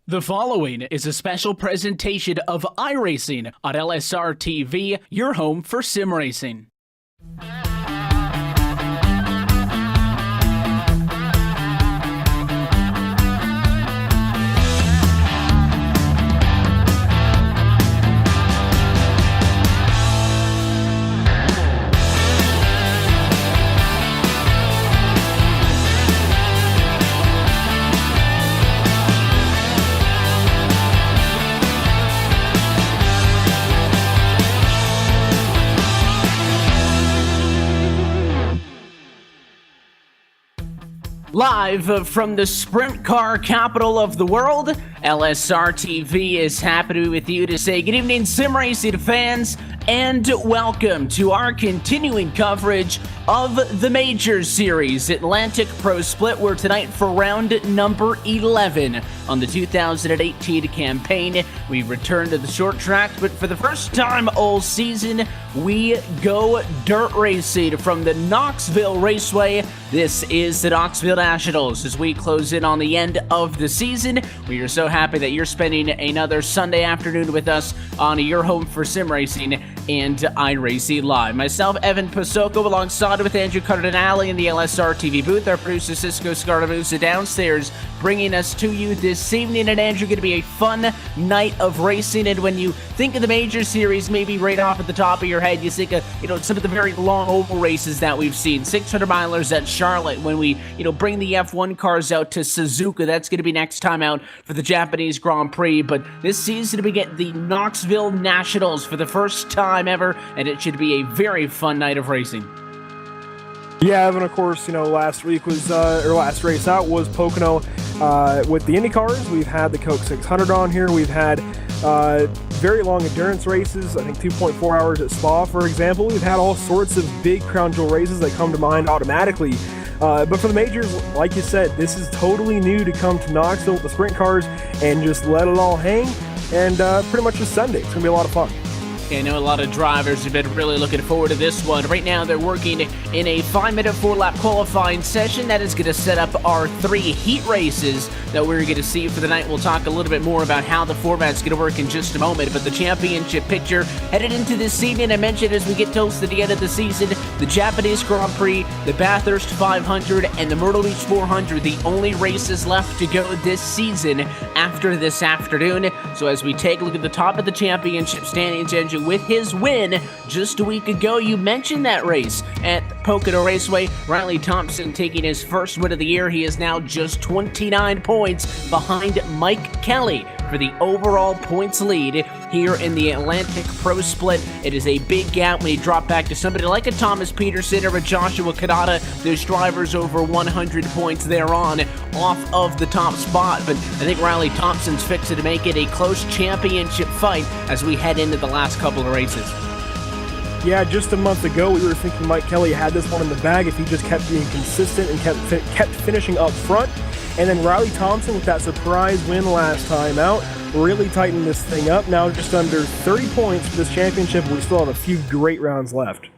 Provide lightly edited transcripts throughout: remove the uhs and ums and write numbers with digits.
The following is a special presentation of iRacing on LSRTV, your home for sim racing. Live from the sprint car capital of the world, LSRTV is happy to be with you to say good evening, sim racing fans, and welcome to our continuing coverage of the Majors Series Atlantic Pro Split. We're tonight for round number 11 on the 2018 campaign. We return to the short track, but for the first time all season, we go dirt racing from the Knoxville Raceway. This is the Knoxville Nationals as we close in on the end of the season. We are so happy that you're spending another Sunday afternoon with us on your home for sim racing and iRacing Live. Myself, Evan Pasoko, alongside with Andrew Cardinale in the LSRTV booth. Our producer, Cisco Scardamusa, downstairs, bringing us to you this evening. And Andrew, going to be a fun night of racing. And when you think of the Major Series, maybe right off at the top of your head, you think of, some of the very long oval races that we've seen. 600 milers at Charlotte. When we, bring the F1 cars out to Suzuka, that's going to be next time out for the Japanese Grand Prix. But this season, we get the Knoxville Nationals for the first time ever, and it should be a very fun night of racing. Yeah, Evan, of course, last week was, last race out was Pocono with the Indy cars. We've had the Coke 600 on here. We've had very long endurance races, I think 2.4 hours at Spa, for example. We've had all sorts of big crown jewel races that come to mind automatically. But for the majors, like you said, this is totally new to come to Knoxville with the sprint cars and just let it all hang. And pretty much just Sunday. It's going to be a lot of fun. I know a lot of drivers have been really looking forward to this one. Right now, they're working in a 5-minute 4-lap qualifying session that is going to set up our 3 heat races that we're going to see for the night. We'll talk a little bit more about how the format's going to work in just a moment, but the championship picture headed into this evening, I mentioned as we get close to the end of the season, the Japanese Grand Prix, the Bathurst 500, and the Myrtle Beach 400, the only races left to go this season after this afternoon. So as we take a look at the top of the championship standings, Andrew, with his win just a week ago, you mentioned that race at Pocono Raceway. Riley Thompson taking his first win of the year. He is now just 29 points behind Mike Kelly for the overall points lead here in the Atlantic Pro Split. It is a big gap when you drop back to somebody like a Thomas Peterson or a Joshua Kadada. There's drivers over 100 points thereon off of the top spot, but I think Riley Thompson's fixing to make it a close championship fight as we head into the last couple of races. Yeah, just a month ago, we were thinking Mike Kelly had this one in the bag if he just kept being consistent and kept finishing up front. And then Riley Thompson with that surprise win last time out really tightened this thing up. Now just under 30 points for this championship. We still have a few great rounds left.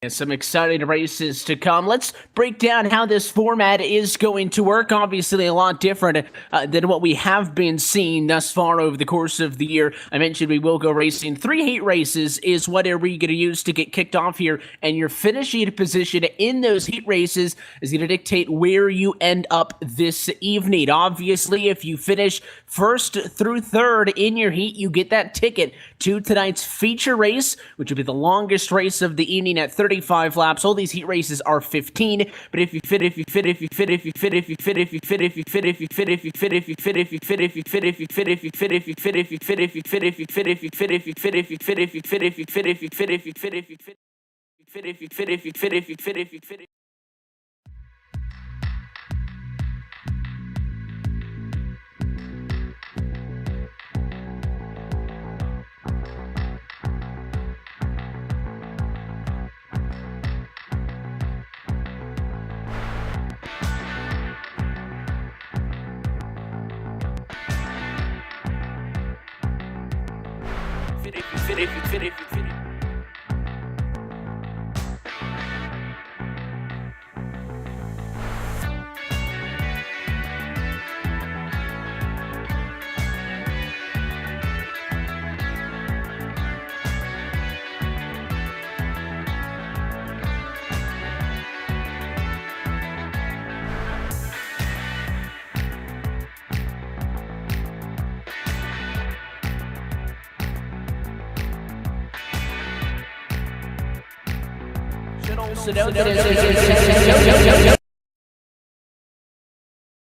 Some exciting races to come. Let's break down how this format is going to work. Obviously, a lot different than what we have been seeing thus far over the course of the year. I mentioned we will go racing. 3 heat races is what we're going to use to get kicked off here, and your finishing position in those heat races is going to dictate where you end up this evening. Obviously, if you finish first through third in your heat, you get that ticket to tonight's feature race, which will be the longest race of the evening at 35 laps. All these heat races are 15, but if you fit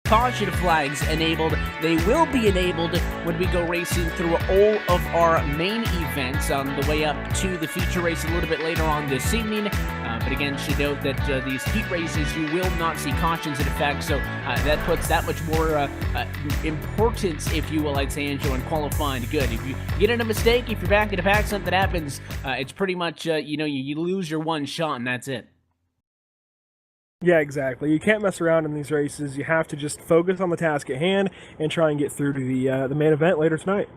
Caution flags enabled. They will be enabled when we go racing through all of our main events on the way up to the feature race a little bit later on this evening. But again, should note that these heat races, you will not see cautions in effect, so that puts that much more importance, if you will, I'd say, Andrew, on qualifying good. If you get in a mistake, if you're back in the pack, something happens, it's pretty much, you lose your one shot and that's it. Yeah, exactly. You can't mess around in these races. You have to just focus on the task at hand and try and get through to the main event later tonight.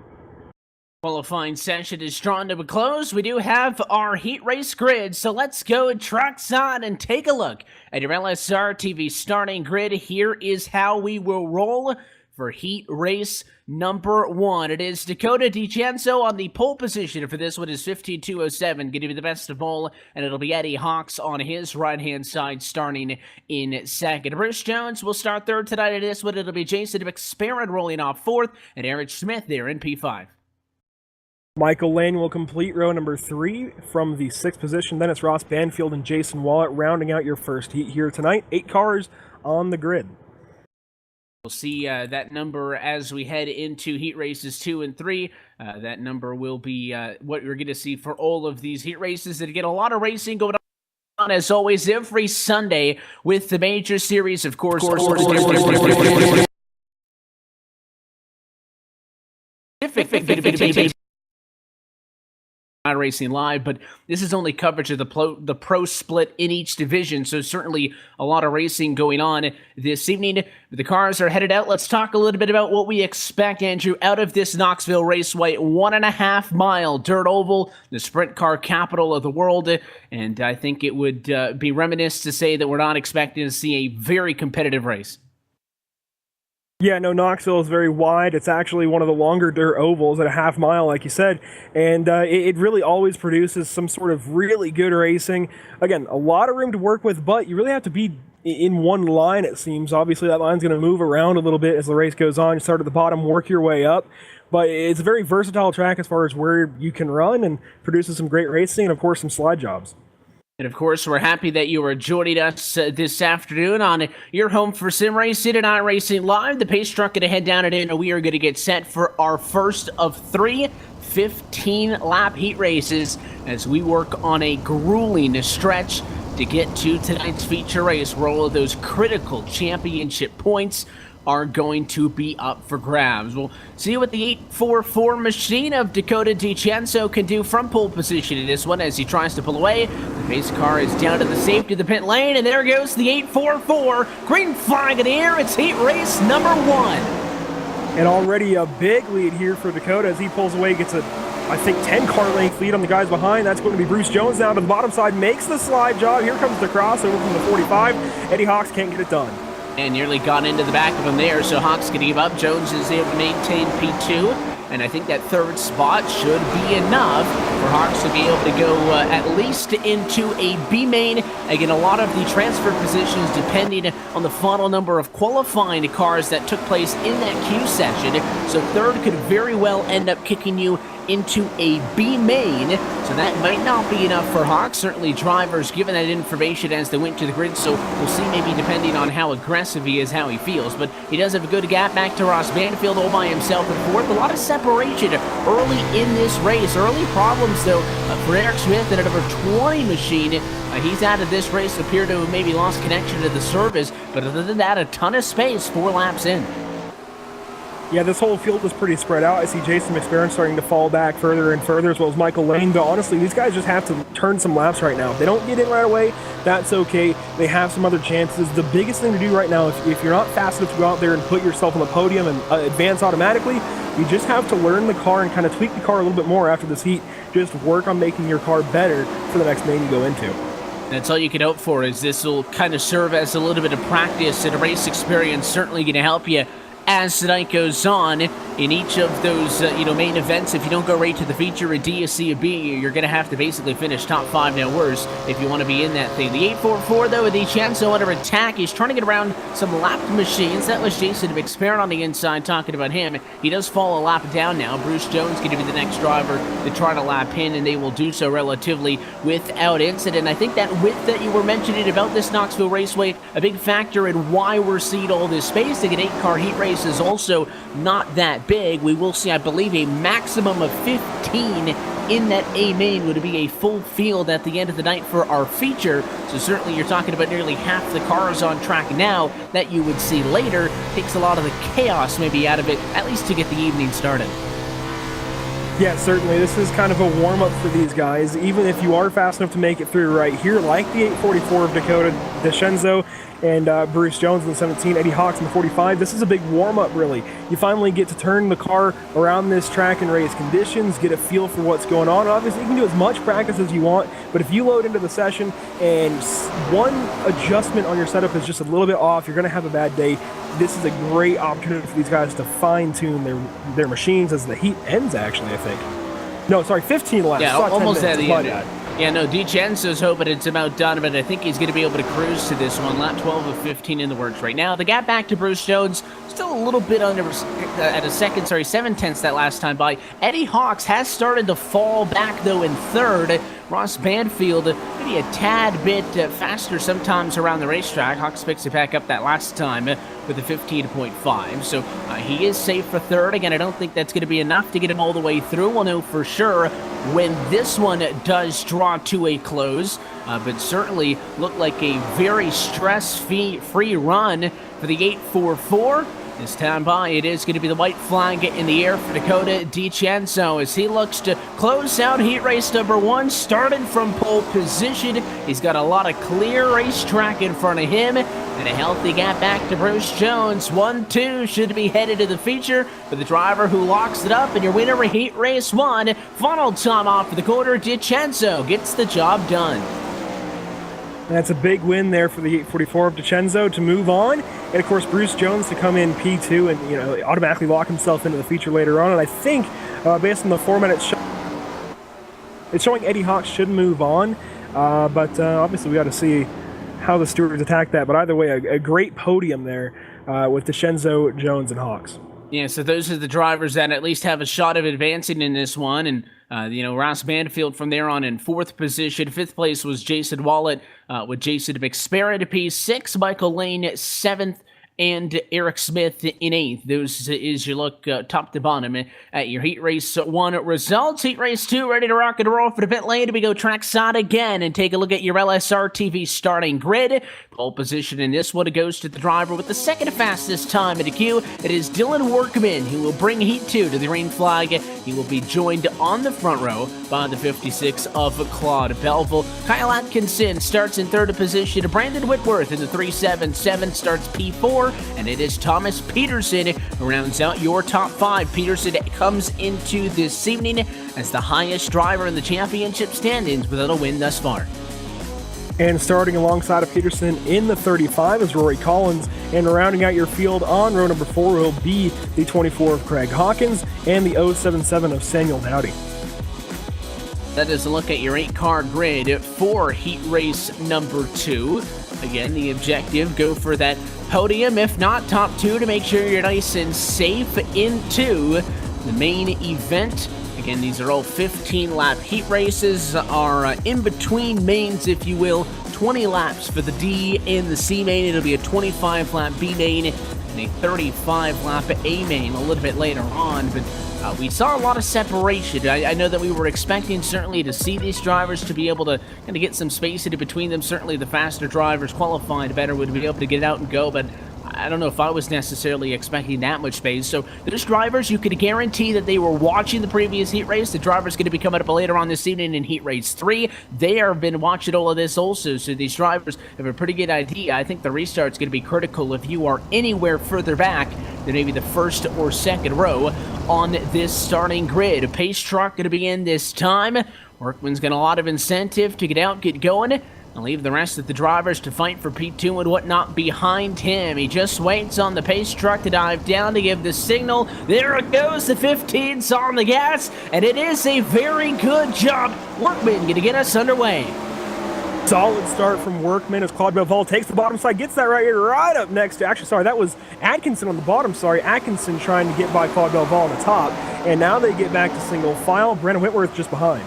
Qualifying session is drawn to a close. We do have our heat race grid, so let's go trucks on and take a look at your LSRTV starting grid. Here is how we will roll for heat race number 1. It is Dakota DiCenzo on the pole position for this one is 15.207. Going to be the best of all, and it'll be Eddie Hawks on his right-hand side starting in second. Bruce Jones will start third tonight in this one. It'll be Jason McSparrett rolling off fourth, and Eric Smith there in P5. Michael Lane will complete row number 3 from the 6th position. Then it's Ross Banfield and Jason Wallet rounding out your first heat here tonight. 8 cars on the grid. We'll see that number as we head into heat races 2 and 3. That number will be what you're going to see for all of these heat races. And get a lot of racing going on, as always, every Sunday with the major series, of course. Not racing live, but this is only coverage of the pro split in each division, so certainly a lot of racing going on this evening. The cars are headed out. Let's talk a little bit about what we expect, Andrew, out of this Knoxville Raceway 1.5 mile dirt oval, the sprint car capital of the world, and I think it would be reminiscent to say that we're not expecting to see a very competitive race. Yeah, no, Knoxville is very wide. It's actually one of the longer dirt ovals at a half mile, like you said, and it really always produces some sort of really good racing. Again, a lot of room to work with, but you really have to be in one line, it seems. Obviously, that line's going to move around a little bit as the race goes on. You start at the bottom, work your way up, but it's a very versatile track as far as where you can run and produces some great racing and, of course, some slide jobs. And, of course, we're happy that you are joining us this afternoon on your home for Sim Racing and iRacing Live. The pace truck going to head down and in, and we are going to get set for our first of 3 15-lap heat races as we work on a grueling stretch to get to tonight's feature race where all of those critical championship points are going to be up for grabs. We'll see what the 844 machine of Dakota DiCenzo can do from pole position in this one as he tries to pull away. The pace car is down to the safety of the pit lane, and there goes the 844. Green flag in the air. It's heat race number 1. And already a big lead here for Dakota as he pulls away, gets a, I think, 10-car length lead on the guys behind. That's going to be Bruce Jones down to the bottom side, makes the slide job. Here comes the crossover from the 45. Eddie Hawks can't get it done. And nearly got into the back of him there, so Hawks going to give up. Jones is able to maintain P2, and I think that third spot should be enough for Hawks to be able to go at least into a B main. Again, a lot of the transfer positions depending on the final number of qualifying cars that took place in that Q session. So third could very well end up kicking you into a B main, so that might not be enough for Hawks. Certainly drivers given that information as they went to the grid, so we'll see, maybe depending on how aggressive he is, how he feels. But he does have a good gap back to Ross Banfield all by himself in fourth. A lot of separation early in this race. Early problems though for Eric Smith and a number 20 machine. He's out of this race, appear to have maybe lost connection to the service, but other than that, a ton of space 4 laps in. Yeah, this whole field is pretty spread out. I see Jason McSparrett starting to fall back further and further, as well as Michael Lane. But honestly, these guys just have to turn some laps right now. If they don't get in right away, that's okay. They have some other chances. The biggest thing to do right now, if you're not fast enough to go out there and put yourself on the podium and advance automatically, you just have to learn the car and kind of tweak the car a little bit more after this heat. Just work on making your car better for the next main you go into. That's all you can hope for, is this will kind of serve as a little bit of practice and a race experience. Certainly going to help you as the night goes on. in each of those, main events, if you don't go right to the feature, a D, a C, a B, you're going to have to basically finish top 5 now worse if you want to be in that thing. The 844, though, with DiCenzo under attack. He's trying to get around some lapped machines. That was Jason McSparrett on the inside talking about him. He does fall a lap down now. Bruce Jones going to be the next driver to try to lap in, and they will do so relatively without incident. I think that width that you were mentioning about this Knoxville Raceway, a big factor in why we're seeing all this space. To get 8-car heat race is also not that big. We will see, I believe, a maximum of 15 in that A main would be a full field at the end of the night for our feature. So certainly you're talking about nearly half the cars on track now that you would see later. Takes a lot of the chaos maybe out of it, at least to get the evening started. Yeah, certainly. This is kind of a warm-up for these guys. Even if you are fast enough to make it through right here, like the 844 of Dakota DiCenzo and Bruce Jones in the 17, Eddie Hawks in the 45, this is a big warm-up, really. You finally get to turn the car around this track and race conditions, get a feel for what's going on. Obviously, you can do as much practice as you want, but if you load into the session and one adjustment on your setup is just a little bit off, you're going to have a bad day. This is a great opportunity for these guys to fine-tune their machines as the heat ends, actually, I think. No, sorry, 15 laps. Yeah, almost at the end. Bad. Yeah, no, DiCenzo's hoping it's about done, but I think he's going to be able to cruise to this one. Lap 12 of 15 in the works right now. The gap back to Bruce Jones, still a little bit under at a second, 7/10 that last time by. Eddie Hawks has started to fall back, though, in third. Ross Banfield, maybe a tad bit faster sometimes around the racetrack. Hawks picks it back up that last time with a 15.5. So he is safe for third. Again, I don't think that's going to be enough to get him all the way through. We'll know for sure when this one does draw to a close. But certainly looked like a very stress-free run for the 844. This time by, it is going to be the white flag in the air for Dakota DiCenzo as he looks to close out heat race number 1, starting from pole position. He's got a lot of clear racetrack in front of him and a healthy gap back to Bruce Jones. 1-2 should be headed to the feature for the driver who locks it up, and your winner of heat race 1, final time off for Dakota DiCenzo, gets the job done. That's a big win there for the 844 of DiCenzo to move on. And, of course, Bruce Jones to come in P2 and, automatically lock himself into the feature later on. And I think, based on the format it's showing Eddie Hawks should move on. But obviously we got to see how the stewards attack that. But either way, a great podium there with DiCenzo, Jones, and Hawks. Yeah, so those are the drivers that at least have a shot of advancing in this one. And, Ross Banfield from there on in 4th position. 5th place was Jason Wallet with Jason McSparrett at P6, Michael Lane 7th, and Eric Smith in 8th. Those is your look top to bottom at your Heat Race 1 results. Heat Race 2 ready to rock and roll for the pit lane. We go trackside again and take a look at your LSRTV starting grid. Pole position in this one, it goes to the driver with the second fastest time in the queue. It is Dylan Workman who will bring Heat 2 to the green flag. He will be joined on the front row by the 56 of Claude Belleville. Kyle Atkinson starts in 3rd position. Brandon Whitworth in the 377 starts P4. And it is Thomas Peterson who rounds out your top 5. Peterson comes into this evening as the highest driver in the championship standings without a win thus far. And starting alongside of Peterson in the 35 is Rory Collins. And rounding out your field on row number 4 will be the 24 of Craig Hawkins and the 077 of Samuel Dowdy. That is a look at your 8-car grid for heat race number 2. Again, the objective, go for that podium, if not top 2, to make sure you're nice and safe into the main event. Again, these are all 15-lap heat races, are in between mains, if you will. 20 laps for the D and the C main. It'll be a 25-lap B main and a 35-lap A main a little bit later on, but we saw a lot of separation. I know that we were expecting certainly to see these drivers to be able to kind of get some space into between them. Certainly the faster drivers qualified better would be able to get out and go, but I don't know if I was necessarily expecting that much space. So those drivers, you could guarantee that they were watching the previous heat race. The driver's going to be coming up later on this evening in heat race 3. They have been watching all of this also, so these drivers have a pretty good idea. I think the restart's going to be critical if you are anywhere further back than maybe the first or second row on this starting grid. A pace truck going to be in this time. Workman's got a lot of incentive to get out, get going. and leave the rest of the drivers to fight for P2 and whatnot behind him. He just waits on the pace truck to dive down to give the signal. There it goes, the 15's on the gas, and it is a very good job. Workman going to get us underway. Solid start from Workman as Claude Belval takes the bottom side, gets that right up next to, actually, sorry, that was Atkinson on the bottom, sorry. Atkinson trying to get by Claude Belval on the top, and now they get back to single file. Brandon Whitworth just behind.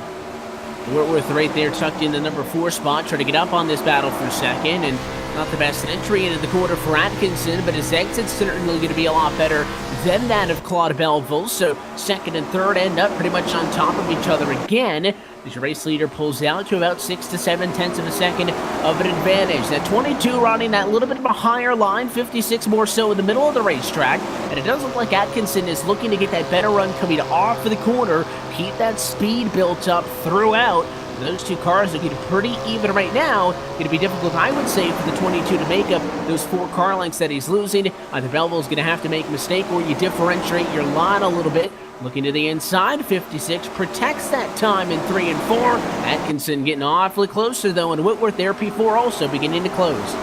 Whitworth right there tucked in the number 4 spot, trying to get up on this battle for second, and not the best entry into the quarter for Atkinson, but his exit's certainly going to be a lot better than that of Claude Belval, so second and third end up pretty much on top of each other again. His race leader pulls out to about 6 to 7 tenths of a second of an advantage. That 22 running that little bit of a higher line, 56 more so in the middle of the racetrack, and it does look like Atkinson is looking to get that better run coming off of the corner, keep that speed built up throughout. Those two cars are getting pretty even right now. Going to be difficult, I would say, for the 22 to make up those 4 car lengths that he's losing. Either Belval's going to have to make a mistake or you differentiate your line a little bit. Looking to the inside, 56 protects that time in 3 and 4. Atkinson getting awfully closer, though, and Whitworth there, P4 also beginning to close.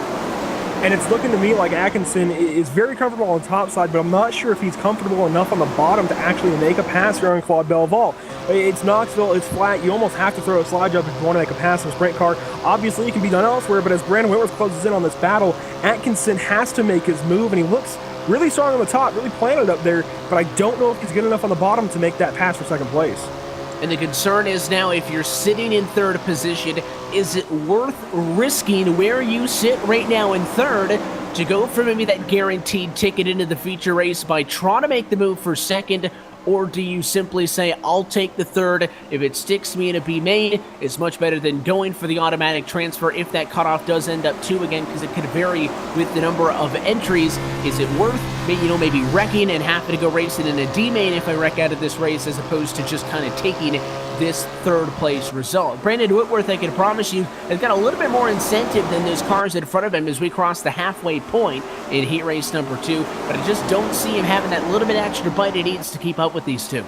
And it's looking to me like Atkinson is very comfortable on the top side, but I'm not sure if he's comfortable enough on the bottom to actually make a pass here on Claude Belval. It's Knoxville, it's flat, you almost have to throw a slide jump if you want to make a pass in a sprint car. Obviously, it can be done elsewhere, but as Brandon Whitworth closes in on this battle, Atkinson has to make his move, and he looks really strong on the top, really planted up there, but I don't know if he's good enough on the bottom to make that pass for second place. And the concern is now, if you're sitting in third position, is it worth risking where you sit right now in third to go for maybe that guaranteed ticket into the feature race by trying to make the move for second? Or do you simply say, I'll take the third, if it sticks me in a B main, it's much better than going for the automatic transfer if that cutoff does end up 2 again, because it could vary with the number of entries. Is it worth, maybe wrecking and having to go racing in a D main if I wreck out of this race, as opposed to just kind of taking this third place result? Brandon Whitworth, I can promise you, has got a little bit more incentive than those cars in front of him as we cross the halfway point in heat race number 2, but I just don't see him having that little bit extra bite he needs to keep up with these two.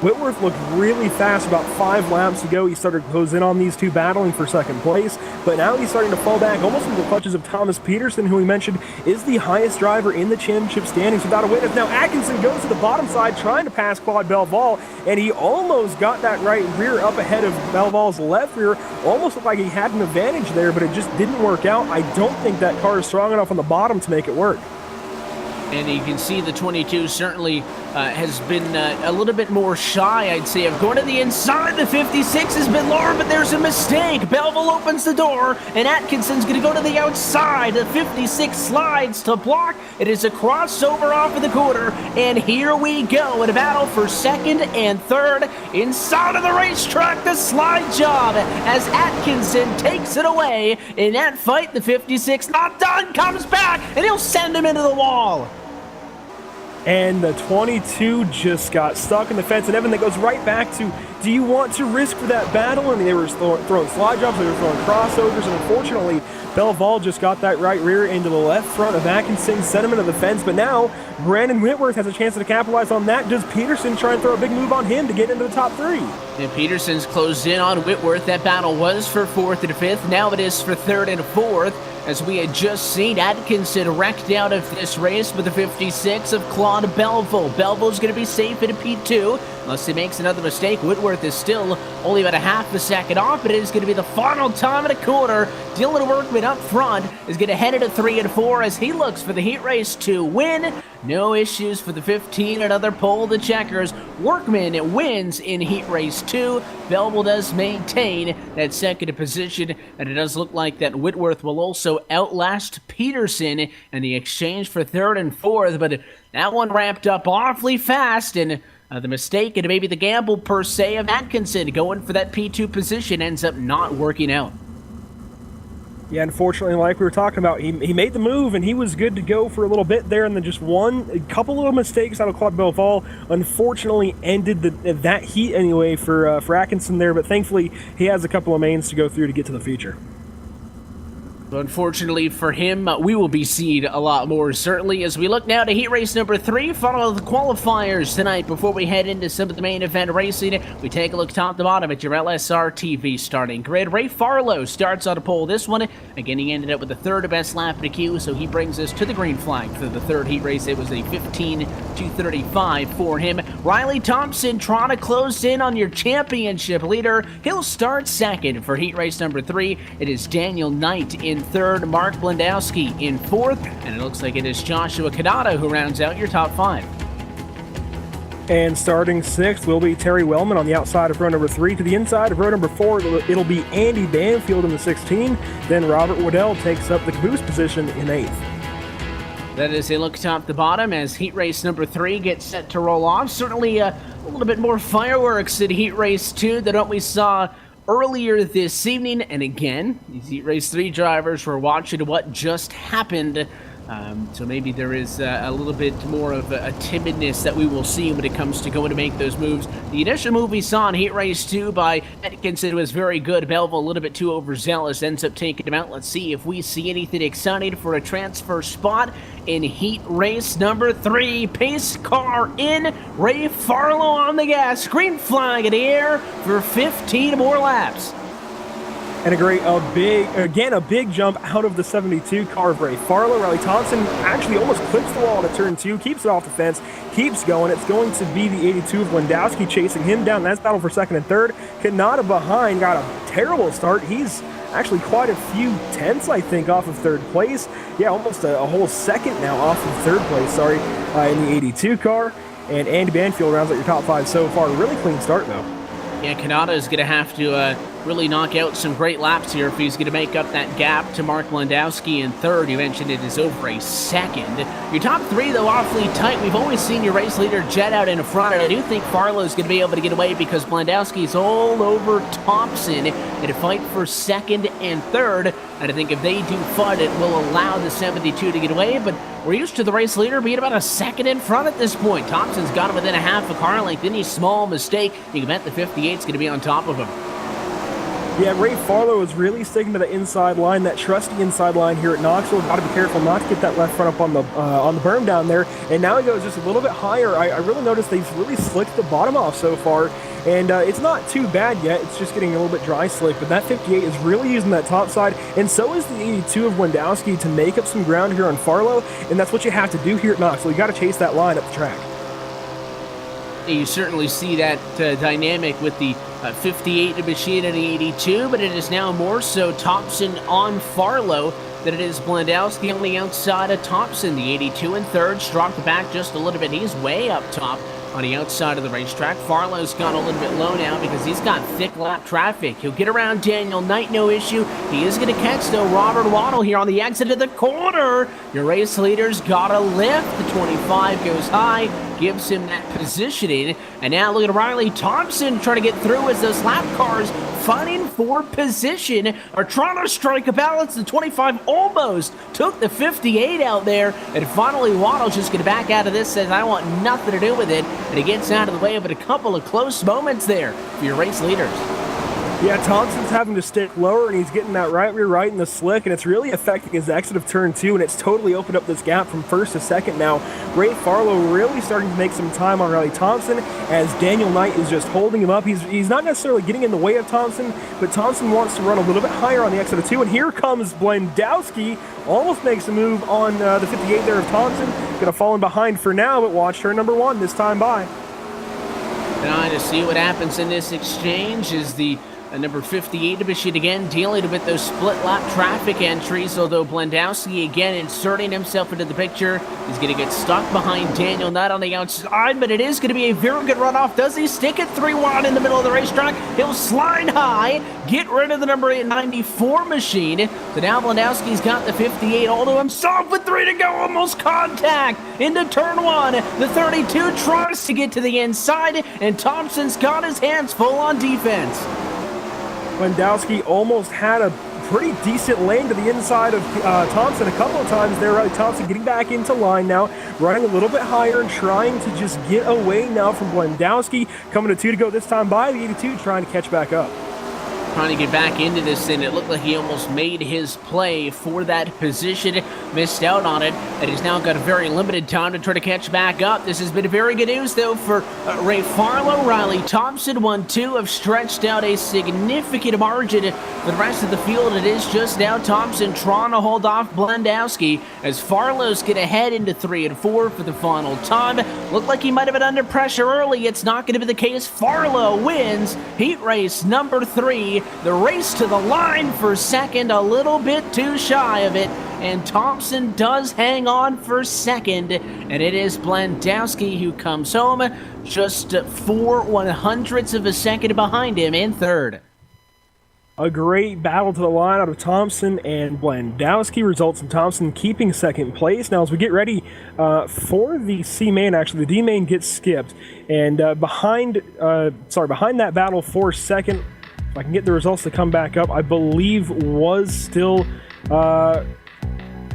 Whitworth looked really fast about 5 laps ago. He started to close in on these two battling for second place, but now he's starting to fall back almost into the clutches of Thomas Peterson, who we mentioned is the highest driver in the championship standings without a witness. Now Atkinson goes to the bottom side trying to pass Claude Belval, and he almost got that right rear up ahead of Belval's left rear. Almost looked like he had an advantage there, but it just didn't work out. I don't think that car is strong enough on the bottom to make it work. And you can see the 22 certainly has been a little bit more shy, I'd say, of going to the inside. The 56 has been lower, but there's a mistake. Belval opens the door, and Atkinson's going to go to the outside. The 56 slides to block. It is a crossover off of the corner, and here we go in a battle for second and third. Inside of the racetrack, the slide job as Atkinson takes it away. In that fight, the 56 not done, comes back, and he'll send him into the wall. And the 22 just got stuck in the fence. And Evan, that goes right back to, do you want to risk for that battle? And they were throwing slide jumps, they were throwing crossovers, and unfortunately, Belval just got that right rear into the left front of Atkinson, sent him into the fence. But now, Brandon Whitworth has a chance to capitalize on that. Does Peterson try and throw a big move on him to get into the top 3? And Peterson's closed in on Whitworth. That battle was for 4th and 5th. Now it is for 3rd and 4th. As we had just seen, Atkinson wrecked out of this race with the 56 of Claude Belval. Belval's going to be safe in a P2 unless he makes another mistake. Whitworth is still only about a half a second off, but it is going to be the final time in a corner. Dylan Workman up front is going to head into 3 and 4 as he looks for the heat race to win. No issues for the 15, another pole the checkers. Workman wins in heat race 2. Belval does maintain that second position, and it does look like that Whitworth will also outlast Peterson in the exchange for 3rd and 4th, but that one ramped up awfully fast, and the mistake and maybe the gamble per se of Atkinson going for that P2 position ends up not working out. Yeah, unfortunately, like we were talking about, he made the move, and he was good to go for a little bit there, and then just a couple little mistakes out of Claude Belval unfortunately ended that heat anyway for Atkinson there, but thankfully he has a couple of mains to go through to get to the feature. Unfortunately for him, we will be seeing a lot more, certainly, as we look now to heat race number 3, follow the qualifiers tonight. Before we head into some of the main event racing, we take a look top to bottom at your LSRTV starting grid. Ray Farlow starts on a pole this one. Again, he ended up with the third best lap in the queue, so he brings us to the green flag for the third heat race. It was a 15:235 for him. Riley Thompson trying to close in on your championship leader. He'll start second for heat race number 3. It is Daniel Knight in third, Mark Blendowski in fourth, and it looks like it is Joshua Kadata who rounds out your top 5. And starting 6th will be Terry Wellman on the outside of row number 3. To the inside of row number 4, it'll be Andy Banfield in the 16. Then Robert Waddell takes up the caboose position in 8th. That is a look top to bottom as heat race number 3 gets set to roll off. Certainly a little bit more fireworks in heat race 2 than what we saw earlier this evening. And again, these heat race 3 drivers were watching what just happened. So maybe there is a little bit more of a timidness that we will see when it comes to going to make those moves. The initial move we saw in Heat Race 2 by Atkinson was very good. Belleville a little bit too overzealous, ends up taking him out. Let's see if we see anything exciting for a transfer spot in Heat Race number 3. Pace car in, Ray Farlow on the gas. Green flag in the air for 15 more laps. And a big jump out of the 72 car of Ray Farlow. Riley Thompson actually almost clips the wall to turn 2, keeps it off the fence, keeps going. It's going to be the 82 of Lewandowski chasing him down. That's battle for second and third. Kanata behind got a terrible start. He's actually quite a few tenths, I think, off of third place. Yeah, almost a whole second now off of third place, in the 82 car. And Andy Banfield rounds out your top 5 so far. Really clean start, though. Yeah, Kanata is going to have to really knock out some great laps here if he's going to make up that gap to Mark Blendowski in third. You mentioned it is over a second. Your top 3, though, awfully tight. We've always seen your race leader jet out in front, and I do think Farlow is going to be able to get away because Blendowski's all over Thompson in a fight for second and third. And I think if they do fight, it will allow the 72 to get away, but we're used to the race leader being about a second in front at this point. Thompson's got him within a half a car length. Any small mistake, you can bet the 58 is going to be on top of him. Yeah, Ray Farlow is really sticking to the inside line, that trusty inside line here at Knoxville. Got to be careful not to get that left front up on the berm down there. And now he goes just a little bit higher. I really noticed they've really slicked the bottom off so far. And it's not too bad yet. It's just getting a little bit dry slick. But that 58 is really using that top side. And so is the 82 of Lewandowski to make up some ground here on Farlow. And that's what you have to do here at Knoxville. You got to chase that line up the track. You certainly see that dynamic with the 58 machine and the 82, but it is now more so Thompson on Farlow than it is Blendowski on the outside of Thompson. The 82 in third, struck back just a little bit. He's way up top on the outside of the racetrack. Farlow's gone a little bit low now because he's got thick lap traffic. He'll get around Daniel Knight, no issue. He is going to catch, though, Robert Waddell here on the exit of the corner. Your race leader's got a lift. The 25 goes high, gives him that positioning. And now look at Riley Thompson trying to get through as those lap cars fighting for position are trying to strike a balance. The 25 almost took the 58 out there, and finally Waddle's just going to back out of this, says I want nothing to do with it, and he gets out of the way of it. A couple of close moments there for your race leaders. Yeah, Thompson's having to stick lower, and he's getting that right rear right in the slick, and it's really affecting his exit of turn 2, and it's totally opened up this gap from first to second now. Ray Farlow really starting to make some time on Riley Thompson as Daniel Knight is just holding him up. He's not necessarily getting in the way of Thompson, but Thompson wants to run a little bit higher on the exit of 2, and here comes Blendowski. Almost makes a move on the 58 there of Thompson. Going to fall in behind for now, but watch turn number 1 this time by. Now to see what happens in this exchange is the number 58 machine again dealing with those split lap traffic entries, although Blendowski again inserting himself into the picture. He's going to get stuck behind Daniel Knight on the outside, but it is going to be a very good runoff. Does he stick it 3 wide in the middle of the racetrack? He'll slide high, get rid of the number 894 machine. So now Blendowski's got the 58 all to himself with 3 to go, almost contact into turn 1. The 32 tries to get to the inside, and Thompson's got his hands full on defense. Lewandowski almost had a pretty decent lane to the inside of Thompson a couple of times there. Riley Thompson getting back into line now, running a little bit higher and trying to just get away now from Blendowski. Coming to 2 to go this time by, the 82 trying to catch back up. trying to get back into this, and it looked like he almost made his play for that position, missed out on it, and he's now got a very limited time to try to catch back up. This has been very good news, though, for Ray Farlow. Riley Thompson, 1-2, have stretched out a significant margin for the rest of the field. It is just now Thompson trying to hold off Blandowski as Farlow's get ahead into 3 and 4 for the final time. Looked like he might have been under pressure early. It's not going to be the case. Farlow wins heat race number 3. The race to the line for second, a little bit too shy of it, and Thompson does hang on for second, and it is Blandowski who comes home just 4/100ths of a second behind him in third. A great battle to the line out of Thompson and Blandowski results in Thompson keeping second place. Now, as we get ready for the C main, actually the D main gets skipped, and behind that battle for second, if I can get the results to come back up, I believe was still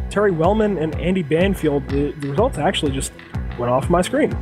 Terry Wellman and Andy Banfield. The results actually just went off my screen.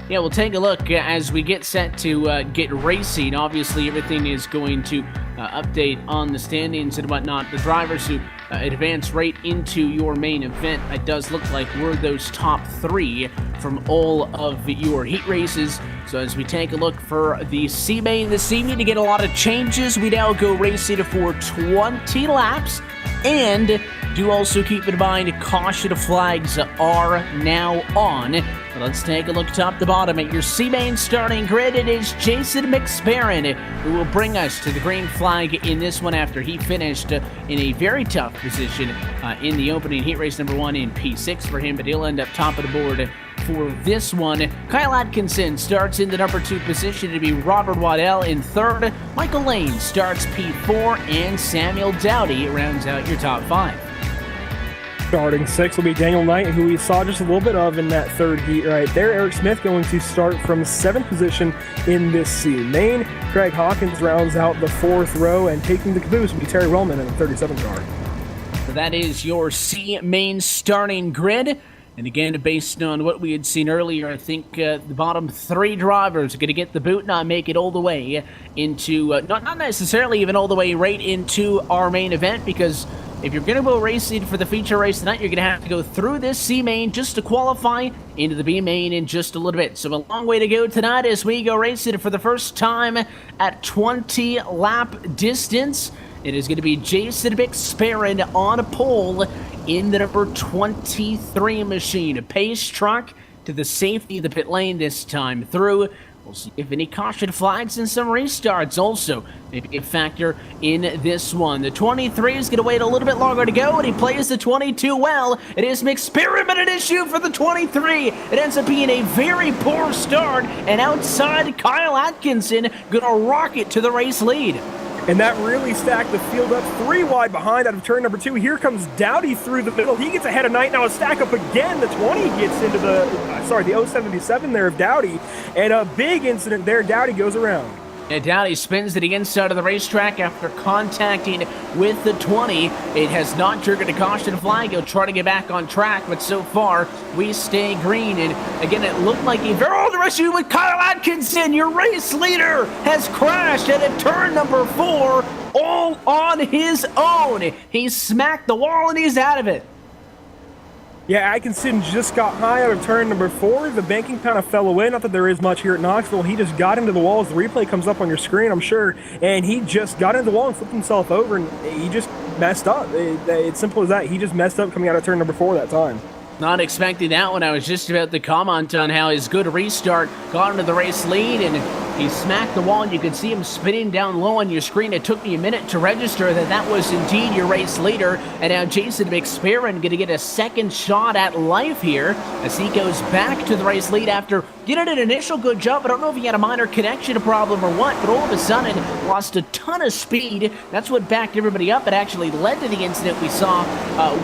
Yeah, we'll take a look as we get set to get racing. Obviously, everything is going to update on the standings and whatnot. The drivers who advance right into your main event, it does look like we're those top 3 from all of your heat races. So as we take a look for the C main this evening, to get a lot of changes, we now go racing for 20 laps, and do also keep in mind caution flags are now on. Let's take a look top to bottom at your C main starting grid. It is Jason McSparron who will bring us to the green flag in this one after he finished in a very tough position in the opening heat race number 1 in P6 for him, but he'll end up top of the board for this one. Kyle Atkinson starts in the number 2 position to be Robert Waddell in third. Michael Lane starts P4, and Samuel Dowdy rounds out your top 5. Starting 6 will be Daniel Knight, who we saw just a little bit of in that third heat right there. Eric Smith going to start from 7th position in this C main. Craig Hawkins rounds out the 4th row, and taking the caboose will be Terry Wellman in the 37th car. So that is your C main starting grid. And again, based on what we had seen earlier, I think the bottom 3 drivers are going to get the boot, not make it all the way into, not necessarily even all the way right into our main event, because if you're going to go racing for the feature race tonight, you're going to have to go through this C main just to qualify into the B main in just a little bit. So a long way to go tonight as we go racing for the first time at 20 lap distance. It is going to be Jason McSparron on a pole in the number 23 machine. A pace truck to the safety of the pit lane this time through. We'll see if any caution flags and some restarts also maybe a factor in this one. The 23 is going to wait a little bit longer to go, and he plays the 22 well. It is McSparron, but an issue for the 23. It ends up being a very poor start, and outside Kyle Atkinson going to rocket to the race lead. And that really stacked the field up 3 wide behind out of turn number 2. Here comes Dowdy through the middle. He gets ahead of Knight. Now a stack up again. The 20 gets into the 077 there of Dowdy. And a big incident there. Dowdy goes around. And Dowdy spins to the inside of the racetrack after contacting with the 20. It has not triggered a caution flag. He'll try to get back on track, but so far we stay green. And again, it looked like the issue with Kyle Atkinson. Your race leader has crashed at turn number 4 all on his own. He smacked the wall and he's out of it. Yeah, Atkinson just got high out of turn number 4. The banking kind of fell away. Not that there is much here at Knoxville. He just got into the wall as the replay comes up on your screen, I'm sure. And he just got into the wall and flipped himself over, and he just messed up. It's simple as that. He just messed up coming out of turn number 4 that time. Not expecting that one. I was just about to comment on how his good restart got into the race lead, and he smacked the wall, and you could see him spinning down low on your screen. It took me a minute to register that was indeed your race leader. And now Jason McSparron going to get a second shot at life here as he goes back to the race lead after getting an initial good jump. I don't know if he had a minor connection problem or what, but all of a sudden lost a ton of speed. That's what backed everybody up. It actually led to the incident we saw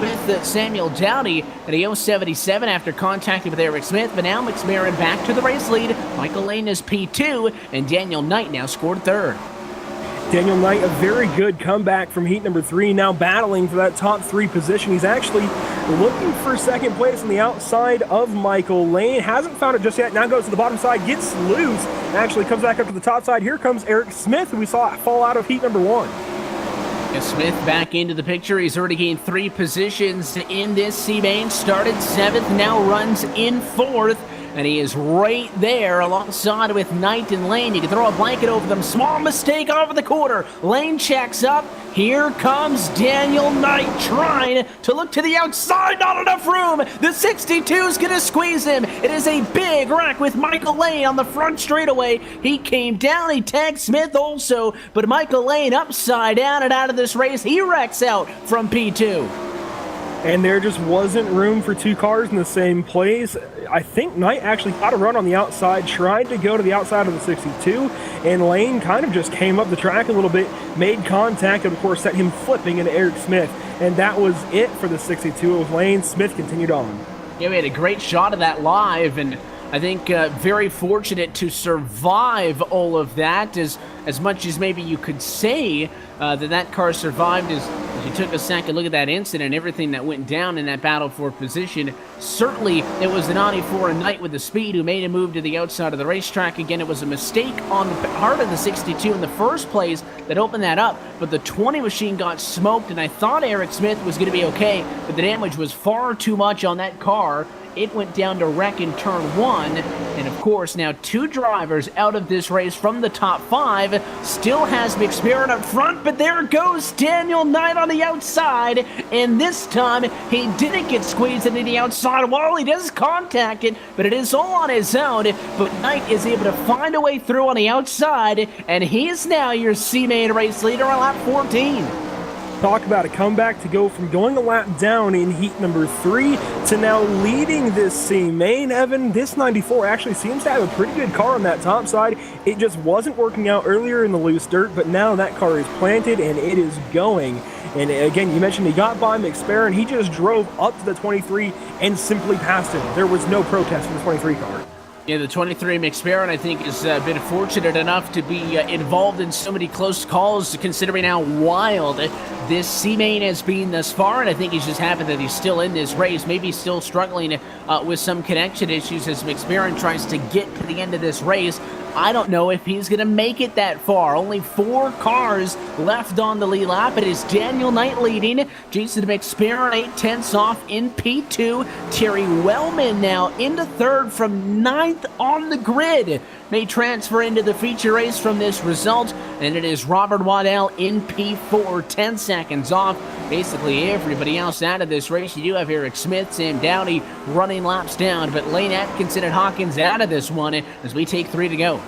with Samuel Dowdy at a 077 after contacting with Eric Smith. But now McSparron back to the race lead. Michael Lane is P2, and Daniel Knight now scored third. Daniel Knight, a very good comeback from heat number 3, now battling for that top 3 position. He's actually looking for second place on the outside of Michael Lane. Hasn't found it just yet. Now goes to the bottom side, gets loose, and actually comes back up to the top side. Here comes Eric Smith, who we saw fall out of heat number 1. Smith back into the picture. He's already gained 3 positions in this C-Main. Started 7th, now runs in 4th. And he is right there alongside with Knight and Lane. You can throw a blanket over them. Small mistake over the corner. Lane checks up. Here comes Daniel Knight trying to look to the outside. Not enough room. The 62 is going to squeeze him. It is a big wreck with Michael Lane on the front straightaway. He came down. He tagged Smith also. But Michael Lane upside down and out of this race. He wrecks out from P2. And there just wasn't room for 2 cars in the same place. I think Knight actually got a run on the outside, tried to go to the outside of the 62, and Lane kind of just came up the track a little bit, made contact, and of course set him flipping into Eric Smith. And that was it for the 62. It was Lane. Smith continued on. Yeah, we had a great shot of that live, and I think very fortunate to survive all of that, as much as maybe you could say that car survived as you took a second look at that incident, everything that went down in that battle for position. Certainly, it was the 94 and Knight with the speed who made a move to the outside of the racetrack. Again, it was a mistake on the part of the 62 in the first place that opened that up, but the 20 machine got smoked, and I thought Eric Smith was going to be okay, but the damage was far too much on that car. It went down to wreck in turn 1, and of course now 2 drivers out of this race from the top 5. Still has McSparron up front, but there goes Daniel Knight on the outside, and this time he didn't get squeezed into the outside wall. He does contact it, but it is all on his own. But Knight is able to find a way through on the outside, and he is now your C-Main race leader on lap 14. Talk about a comeback to go from going a lap down in heat number 3 to now leading this C-Main. Evan, this 94 actually seems to have a pretty good car on that top side. It just wasn't working out earlier in the loose dirt, but now that car is planted and it is going. And again, you mentioned he got by McSparron. He just drove up to the 23 and simply passed him. There was no protest for the 23 car. Yeah, the 23 McSparron, I think, has been fortunate enough to be involved in so many close calls, considering how wild this C-Main has been thus far. And I think he's just happy that he's still in this race, maybe still struggling with some connection issues as McSparron tries to get to the end of this race. I don't know if he's going to make it that far. Only 4 cars left on the lead lap. It is Daniel Knight leading. Jason McSparron 8/10 off in P2. Terry Wellman now into 3rd from 9th on the grid. May transfer into the feature race from this result. And it is Robert Waddell in P4, 10 seconds off. Basically everybody else out of this race. You do have Eric Smith, Sam Dowdy running laps down, but Lane Atkinson and Hawkins out of this one as we take 3 to go.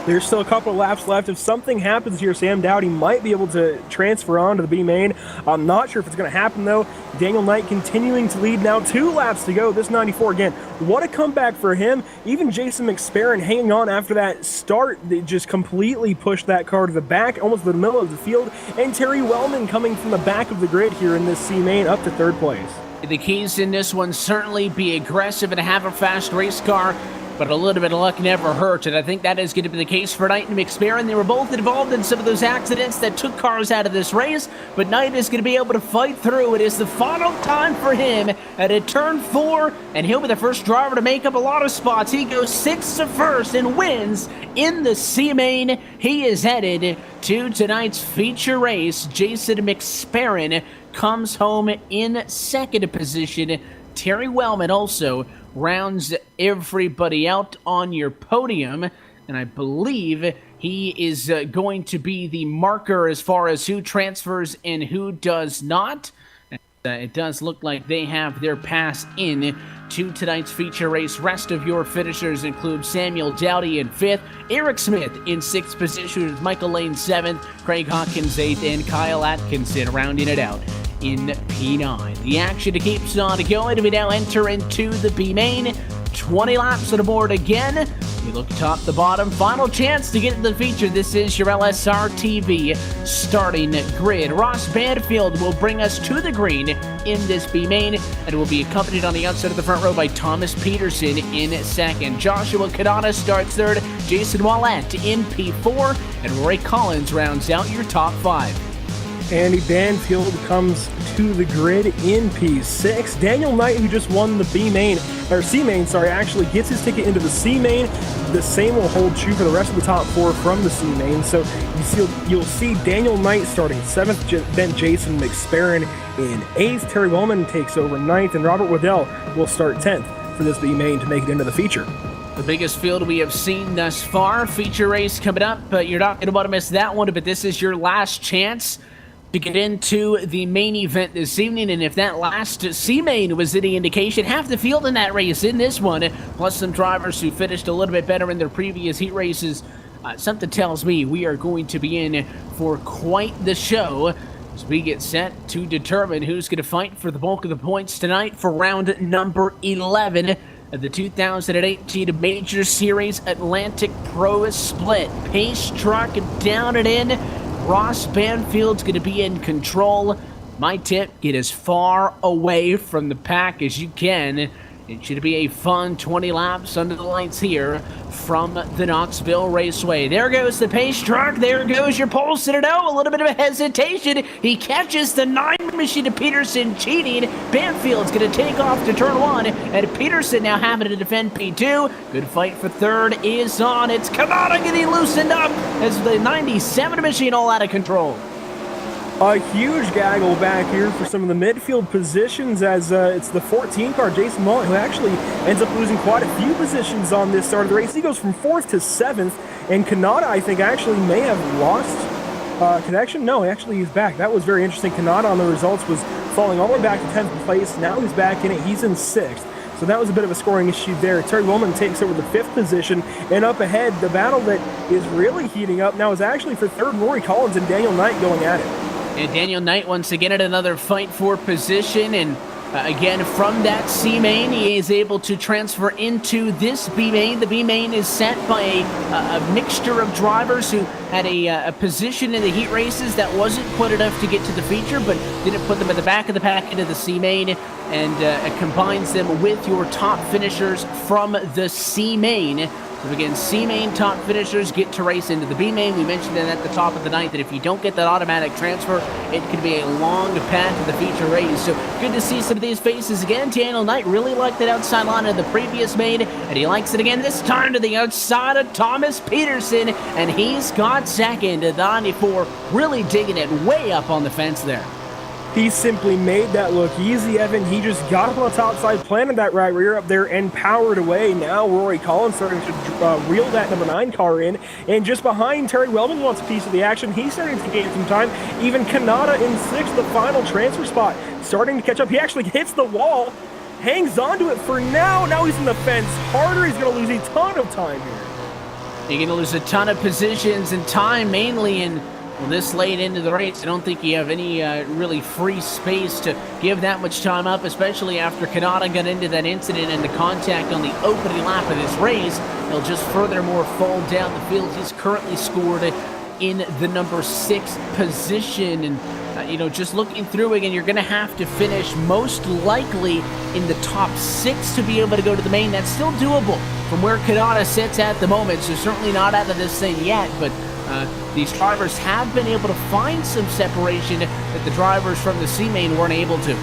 There's still a couple of laps left. If something happens here, Sam Dowdy might be able to transfer on to the B main. I'm not sure if it's going to happen, though. Daniel Knight continuing to lead now. 2 laps to go. This 94 again. What a comeback for him. Even Jason McSparron hanging on after that start. They just completely pushed that car to the back, almost to the middle of the field. And Terry Wellman coming from the back of the grid here in this C main up to 3rd place. The keys in this one certainly be aggressive and have a fast race car, but a little bit of luck never hurts, and I think that is going to be the case for Knight and McSparron. They were both involved in some of those accidents that took cars out of this race, but Knight is going to be able to fight through. It is the final time for him at a turn 4, and he'll be the first driver to make up a lot of spots. He goes 6th to 1st and wins in the C-Main. He is headed to tonight's feature race. Jason McSparron comes home in 2nd position. Terry Wellman also rounds everybody out on your podium, and I believe he is going to be the marker as far as who transfers and who does not. It does look like they have their pass in to tonight's feature race. Rest of your finishers include Samuel Dowdy in 5th, Eric Smith in 6th position with Michael Lane 7th, Craig Hawkins 8th, and Kyle Atkinson rounding it out in P9. The action keeps on going. We now enter into the B main. 20 laps on the board again. You look top to bottom, final chance to get into the feature. This is your LSRTV starting grid. Ross Banfield will bring us to the green in this B main, and will be accompanied on the outside of the front row by Thomas Peterson in second. Joshua Kadana starts third, Jason Wallette in P4, and Roy Collins rounds out your top 5. Andy Banfield comes to the grid in P6. Daniel Knight, who just won the C main, actually gets his ticket into the C main. The same will hold true for the rest of the top 4 from the C main. So you'll see Daniel Knight starting 7th, then Jason McSparron in 8th. Terry Wellman takes over 9th, and Robert Waddell will start 10th for this B main to make it into the feature. The biggest field we have seen thus far. Feature race coming up, but you're not going to want to miss that one. But this is your last chance to get into the main event this evening, and if that last C-Main was any indication, half the field in that race in this one, plus some drivers who finished a little bit better in their previous heat races, something tells me we are going to be in for quite the show as we get set to determine who's going to fight for the bulk of the points tonight for round number 11 of the 2018 Major Series Atlantic Pro Split. Pace truck down and in. Ross Banfield's going to be in control. My tip, get as far away from the pack as you can. It should be a fun 20 laps under the lights here from the Knoxville Raceway. There goes the pace truck. There goes your pole Citadel. A little bit of a hesitation. He catches the 9 machine to Peterson cheating. Banfield's going to take off to turn 1. And Peterson now having to defend P2. Good fight for third is on. It's Kanata getting loosened up as the 97 machine all out of control. A huge gaggle back here for some of the midfield positions as it's the 14 car, Jason Mullen, who actually ends up losing quite a few positions on this start of the race. He goes from 4th to 7th, and Kanata, I think, actually may have lost connection. No, actually he's back. That was very interesting. Kanata on the results was falling all the way back to 10th place. Now he's back in it. He's in 6th. So that was a bit of a scoring issue there. Terry Wellman takes over the 5th position, and up ahead, the battle that is really heating up now is actually for 3rd, Rory Collins and Daniel Knight going at it. And Daniel Knight once again at another fight for position, and again from that C main he is able to transfer into this B main. The B main is set by a mixture of drivers who had a position in the heat races that wasn't quite enough to get to the feature, but didn't put them at the back of the pack into the C main, and it combines them with your top finishers from the C main. So again, C-Main top finishers get to race into the B-Main. We mentioned it at the top of the night that if you don't get that automatic transfer, it could be a long path to the feature race. So good to see some of these faces again. Daniel Knight really liked that outside line of the previous main, and he likes it again this time to the outside of Thomas Peterson, and he's got second to the 94, really digging it way up on the fence there. He simply made that look easy, Evan. He just got up on the top side, planted that right rear up there, and powered away. Now Rory Collins starting to reel that number 9 car in. And just behind, Terry Weldon wants a piece of the action. He's starting to gain some time. Even Kanata in 6th, the final transfer spot, starting to catch up. He actually hits the wall, hangs onto it for now. Now he's in the fence harder. He's going to lose a ton of time here. You're going to lose a ton of positions and time, mainly in this late into the race. I don't think you have any really free space to give that much time up, especially after Kanata got into that incident and the contact on the opening lap of this race. He'll just furthermore fall down the field. He's currently scored in the number 6 position, and just looking through again, you're going to have to finish most likely in the top 6 to be able to go to the main. That's still doable from where Kanata sits at the moment, so certainly not out of this thing yet, but these drivers have been able to find some separation that the drivers from the C-Main weren't able to.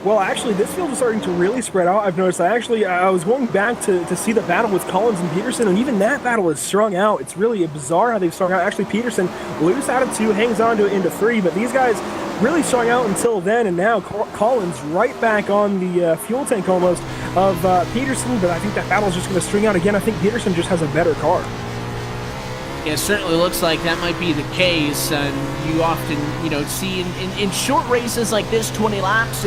Well, actually, this field is starting to really spread out. I've noticed. I was going back to see the battle with Collins and Peterson, and even that battle is strung out. It's really bizarre how they've strung out. Actually, Peterson loose out of 2, hangs on to it into 3, but these guys really strung out until then, and now Collins right back on the fuel tank almost of Peterson, but I think that battle is just going to string out again. I think Peterson just has a better car. Yeah, it certainly looks like that might be the case. You often, see in short races like this, 20 laps,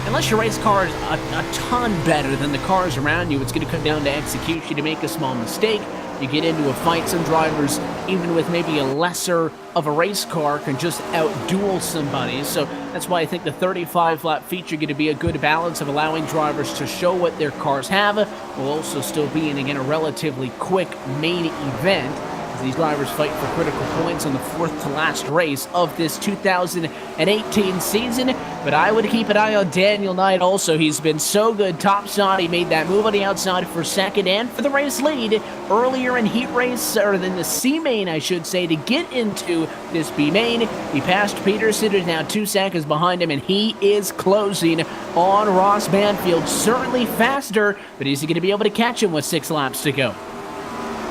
unless your race car is a ton better than the cars around you, it's going to come down to execution. To make a small mistake, you get into a fight, some drivers, even with maybe a lesser of a race car, can just outduel somebody. So that's why I think the 35-lap feature going to be a good balance of allowing drivers to show what their cars have, while also still being, again, a relatively quick main event. These drivers fight for critical points on the fourth to last race of this 2018 season. But I would keep an eye on Daniel Knight also. He's been so good topside. He made that move on the outside for second and for the race lead earlier in heat race, or than the C main, I should say, to get into this B main. He passed Peterson, who's now 2 seconds behind him, and he is closing on Ross Banfield. Certainly faster, but is he going to be able to catch him with 6 laps to go?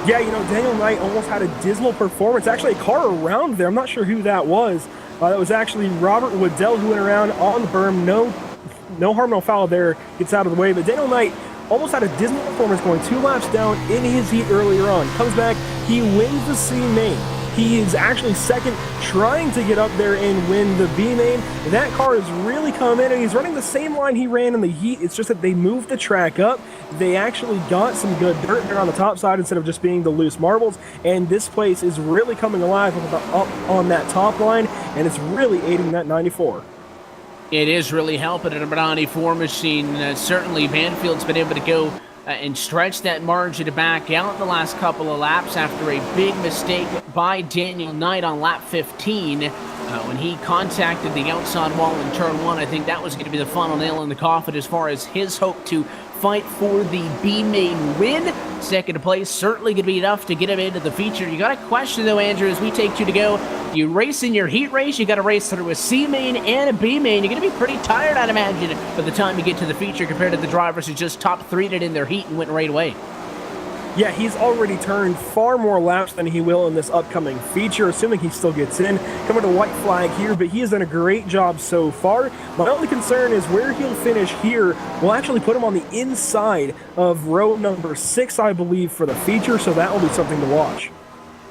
Yeah, Daniel Knight almost had a dismal performance. Actually, a car around there, I'm not sure who that was. That was actually Robert Waddell, who went around on the berm. No harm, no foul there. Gets out of the way. But Daniel Knight almost had a dismal performance, going 2 laps down in his heat earlier on. Comes back, he wins the C main. He is actually second, trying to get up there and win the B main. That car has really come in, and he's running the same line he ran in the heat. It's just that they moved the track up. They actually got some good dirt there on the top side instead of just being the loose marbles, and this place is really coming alive with the up on that top line, and it's really aiding that 94. It is really helping a 94 machine. Certainly, Banfield's been able to go and stretch that margin back out the last couple of laps after a big mistake by Daniel Knight on lap 15 when he contacted the outside wall in turn 1. I think that was going to be the final nail in the coffin as far as his hope to fight for the B main win. Second place certainly going to be enough to get him into the feature. You got a question though, Andrew, as we take 2 to go. You race in your heat race, you got to race through a C main and a B main. You're going to be pretty tired, I'd imagine, by the time you get to the feature compared to the drivers who just top 3'd it in their heat and went right away. Yeah, he's already turned far more laps than he will in this upcoming feature, assuming he still gets in. Coming to white flag here, but he has done a great job so far. My only concern is where he'll finish here will actually put him on the inside of row number 6, I believe, for the feature, so that will be something to watch.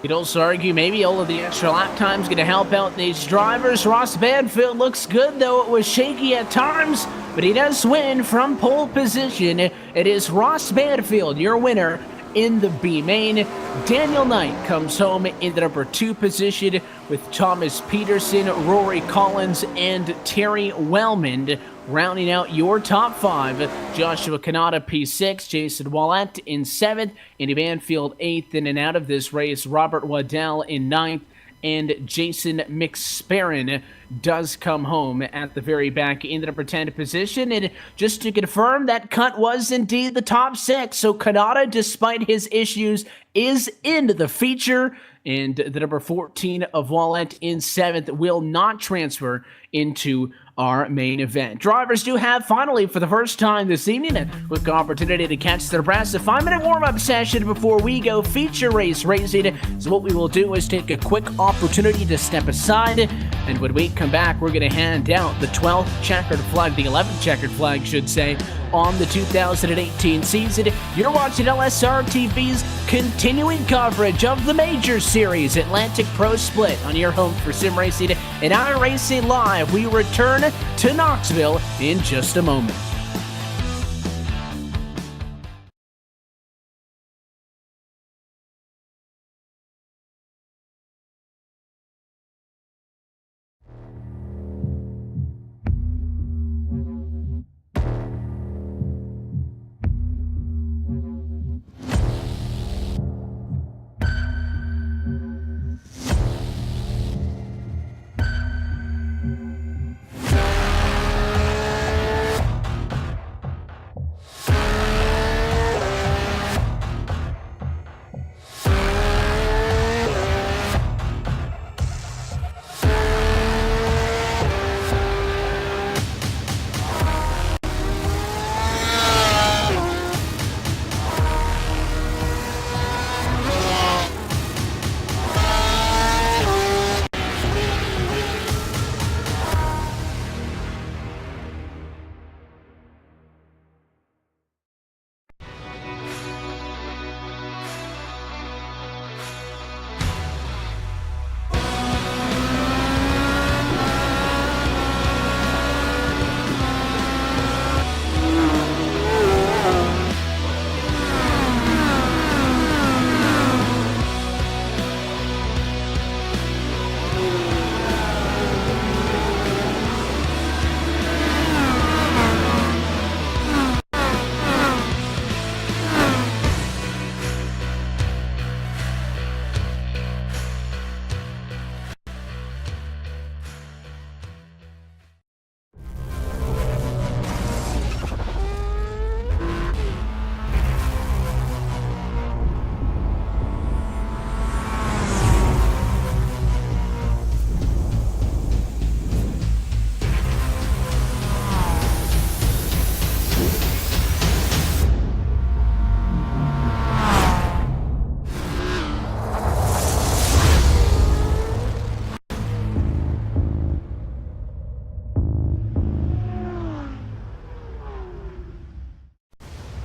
You'd also argue maybe all of the extra lap time is going to help out these drivers. Ross Banfield looks good, though it was shaky at times, but he does win from pole position. It is Ross Banfield, your winner in the B main. Daniel Knight comes home in the number 2 position with Thomas Peterson, Rory Collins, and Terry Wellman rounding out your top 5. Joshua Kanata P6, Jason Wallett in 7th, Andy Banfield 8th. In and out of this race, Robert Waddell in 9th, and Jason McSparron does come home at the very back in the number 10 position. And just to confirm, that cut was indeed the top 6. So Kanata, despite his issues, is in the feature. And the number 14 of Wallet in 7th will not transfer into our main event. Drivers do have, finally, for the first time this evening, a quick opportunity to catch their breaths. A 5-minute warm-up session before we go feature race racing. So what we will do is take a quick opportunity to step aside, and when we come back, we're going to hand out the 12th checkered flag, the 11th checkered flag, should say, on the 2018 season. You're watching LSRTV's continuing coverage of the Major Series Atlantic Pro Split on your home for sim racing and iRacing Live. We return to Knoxville in just a moment.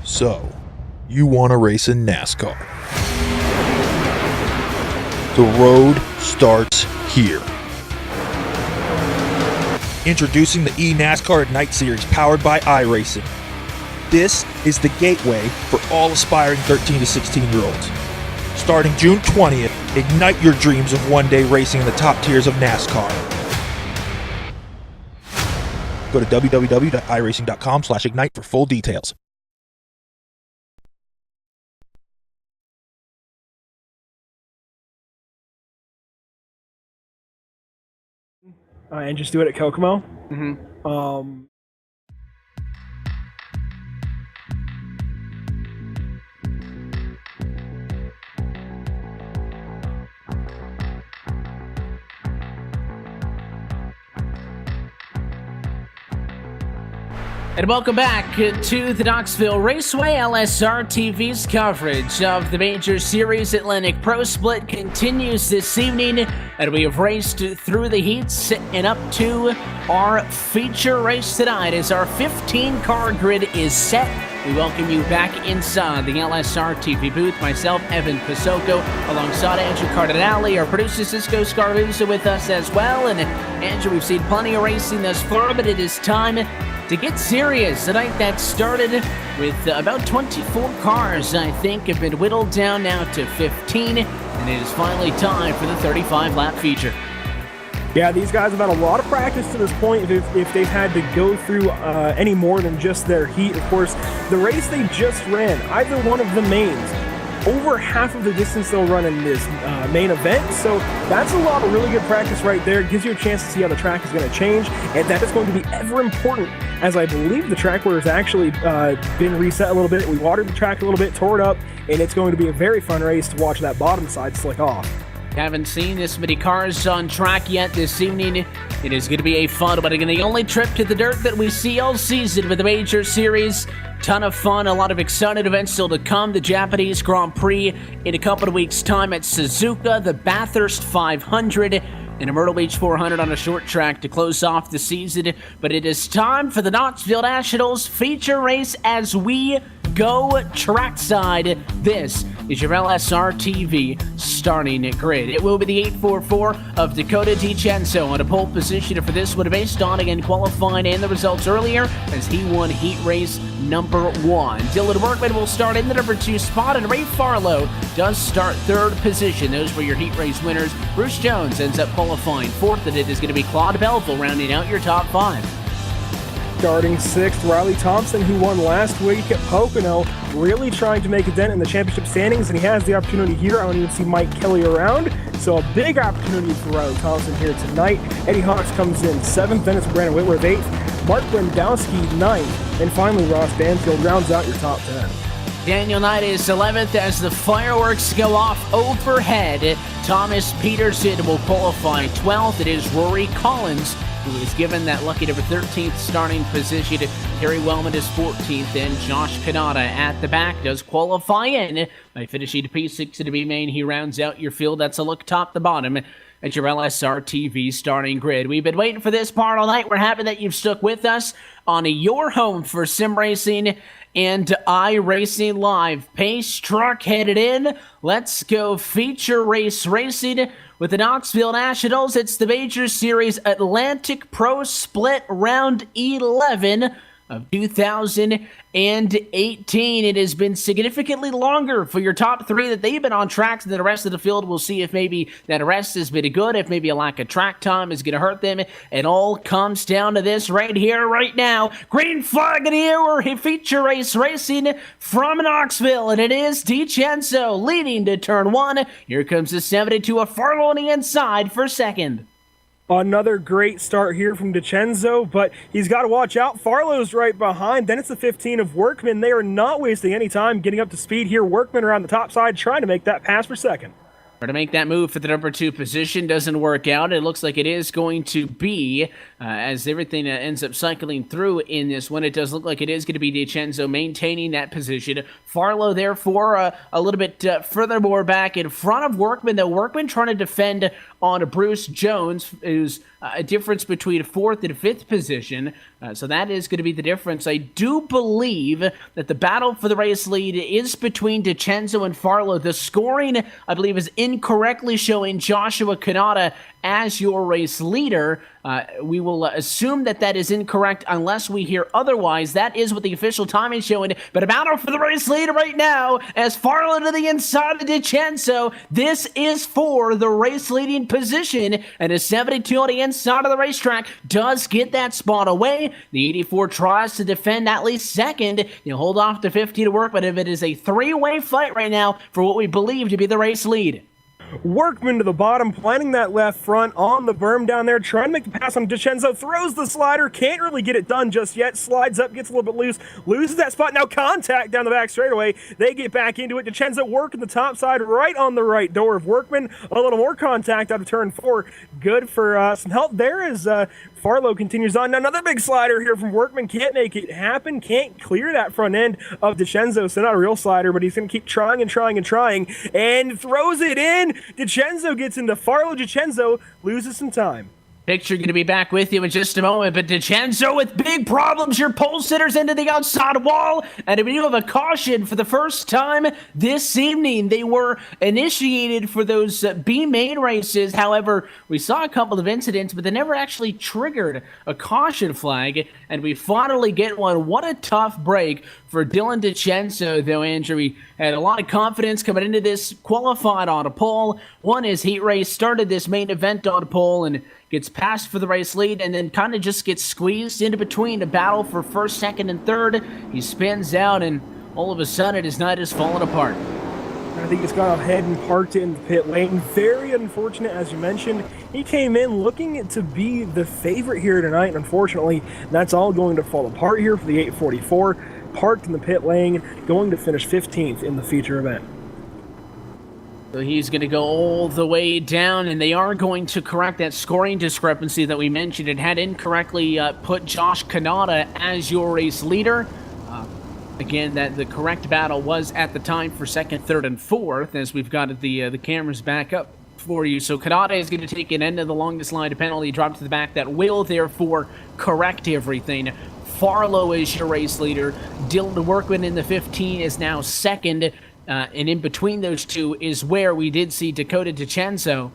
So, you want to race in NASCAR. The road starts here. Introducing the eNASCAR Ignite Series powered by iRacing. This is the gateway for all aspiring 13 to 16-year-olds. Starting June 20th, ignite your dreams of one day racing in the top tiers of NASCAR. Go to www.iracing.com/ignite for full details. And just do it at Kokomo. And welcome back to the Knoxville Raceway. LSRTV's coverage of the Major Series Atlantic Pro Split continues this evening, and we have raced through the heats and up to our feature race tonight as our 15-car grid is set. We welcome you back inside the LSRTV booth. Myself, Evan Pasoko, alongside Andrew Cardinale. Our producer, Cisco Scarvusa, with us as well. And Andrew, we've seen plenty of racing thus far, but it is time to get serious. Tonight that started with about 24 cars, I think, have been whittled down now to 15, and it is finally time for the 35-lap feature. Yeah, these guys have had a lot of practice to this point if they've had to go through any more than just their heat. Of course, the race they just ran, either one of the mains, over half of the distance they'll run in this main event. So that's a lot of really good practice right there. It gives you a chance to see how the track is going to change, and that is going to be ever important, as I believe the track order has actually been reset a little bit. We watered the track a little bit, tore it up, and it's going to be a very fun race to watch that bottom side slick off. Haven't seen this many cars on track yet this evening. It is going to be a fun one. Again, the only trip to the dirt that we see all season with the Major Series. Ton of fun, a lot of exciting events still to come. The Japanese Grand Prix in a couple of weeks' time at Suzuka, the Bathurst 500, and a Myrtle Beach 400 on a short track to close off the season. But it is time for the Knoxville Nationals feature race as we go trackside. This is your LSRTV starting grid. It will be the 844 of Dakota DiCenzo on a pole position for this one, based on, again, qualifying and the results earlier, as he won heat race number 1. Dylan Workman will start in the number 2 spot, and Ray Farlow does start 3rd position. Those were your heat race winners. Bruce Jones ends up qualifying 4th, and it is going to be Claude Belleville rounding out your top 5. Starting 6th, Riley Thompson, who won last week at Pocono, really trying to make a dent in the championship standings, and he has the opportunity here. I don't even see Mike Kelly around, so a big opportunity for Riley Thompson here tonight. Eddie Hawks comes in 7th, then it's Brandon Whitworth 8th, Mark Brandowski 9th, and finally Ross Banfield rounds out your top 10. Daniel Knight is 11th as the fireworks go off overhead. Thomas Peterson will qualify 12th. It is Rory Collins who is given that lucky number 13th starting position. Harry Wellman is 14th, and Josh Kanata at the back does qualify in by finishing P6 in the B main. He rounds out your field. That's a look top to bottom at your LSRTV starting grid. We've been waiting for this part all night. We're happy that you've stuck with us on your home for sim racing and iRacing Live. Pace truck headed in. Let's go feature race racing with the Knoxville Nationals. It's the Major Series Atlantic Pro Split Round 11 of 2018. It has been significantly longer for your top 3 that they've been on tracks than the rest of the field. We'll see if maybe that rest has been good, if maybe a lack of track time is going to hurt them. It all comes down to this right here, right now. Green flag in the air, we're feature race racing from Knoxville, and it is DiCenzo leading to turn 1. Here comes the 72 of Farlow on the inside for 2nd. Another great start here from DiCenzo, but he's got to watch out. Farlow's right behind. Then it's the 15 of Workman. They are not wasting any time getting up to speed here. Workman around the top side trying to make that pass for 2nd. To make that move for the number 2 position doesn't work out. It looks like it is going to be as everything ends up cycling through in this one. It does look like it is going to be DiCenzo maintaining that position. Farlow, therefore, a little bit furthermore back in front of Workman, though. Workman trying to defend on Bruce Jones, who's a difference between 4th and 5th position. So that is going to be the difference. I do believe that the battle for the race lead is between DiCenzo and Farlow. The scoring, I believe, is incorrectly showing Joshua Kanata as your race leader. We will assume that that is incorrect unless we hear otherwise. That is what the official time is showing. But a battle for the race leader right now as Farlow to the inside of DiCenzo. This is for the race leading position, and a 72 on the inside of the racetrack does get that spot away. The 84 tries to defend at least second. You hold off the 50 to work, but if it is a three-way fight right now for what we believe to be the race lead. Workman to the bottom, planting that left front on the berm down there, trying to make the pass on DiCenzo, throws the slider, can't really get it done just yet, slides up, gets a little bit loose, loses that spot, now contact down the back straightaway, they get back into it, DiCenzo working the top side right on the right door of Workman, a little more contact out of turn 4, good for some help there as Farlow continues on. Now another big slider here from Workman, can't make it happen, can't clear that front end of DiCenzo, so not a real slider, but he's going to keep trying and trying and trying, and throws it in. DiCenzo gets into Farlow. DiCenzo loses some time. Picture going to be back with you in just a moment, but DiCenzo with big problems. Your pole sitters into the outside wall, and we do have a caution for the first time this evening. They were initiated for those B main races. However, we saw a couple of incidents, but they never actually triggered a caution flag, and we finally get one. What a tough break for Dylan DiCenzo, though, Andrew. We had a lot of confidence coming into this, qualified on a pole, won his heat race, started this main event on a pole, and gets passed for the race lead, and then kind of just gets squeezed into between a battle for first, second, and third. He spins out, and all of a sudden his night is falling apart. I think he's got ahead and parked it in the pit lane. Very unfortunate, as you mentioned. He came in looking to be the favorite here tonight, and unfortunately, that's all going to fall apart here for the 844. Parked in the pit lane, going to finish 15th in the feature event. So he's going to go all the way down, and they are going to correct that scoring discrepancy that we mentioned. It had incorrectly put Josh Kanata as your race leader. Again, that the correct battle was at the time for second, third, and fourth, as we've got the cameras back up for you. So Kanata is going to take an end of the longest line penalty, drop to the back. That will, therefore, correct everything. Farlow is your race leader. Dylan Workman in the 15 is now second. And in between those two is where we did see Dakota DiCenzo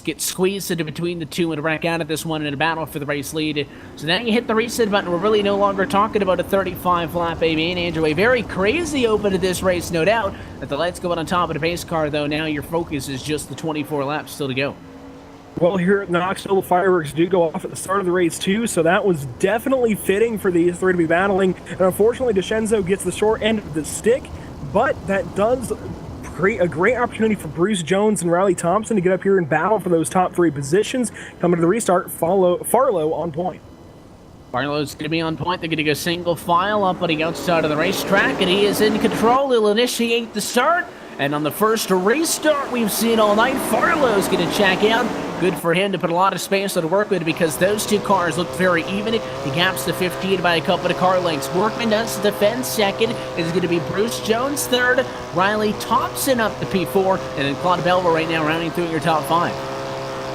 get squeezed into between the two and wreck out of this one in a battle for the race lead. So now you hit the reset button. We're really no longer talking about a 35-lap A main, Andrew. A very crazy open to this race, no doubt. At the lights going on top of the pace car, though, now your focus is just the 24 laps still to go. Well, here at Knoxville, the fireworks do go off at the start of the race, too, so that was definitely fitting for these three to be battling. And unfortunately, DiCenzo gets the short end of the stick, but that does create a great opportunity for Bruce Jones and Riley Thompson to get up here and battle for those top three positions. Coming to the restart, Farlow on point. Farlow's going to be on point. They're going to go single file up on the outside of the racetrack, and he is in control. He'll initiate the start. And on the first restart we've seen all night, Farlow's going to check out. Good for him to put a lot of space to work with because those two cars looked very even. He gaps the 15 by a couple of car lengths. Workman does defend second. It's going to be Bruce Jones third. Riley Thompson up the P4. And then Claude Belva right now rounding through your top five.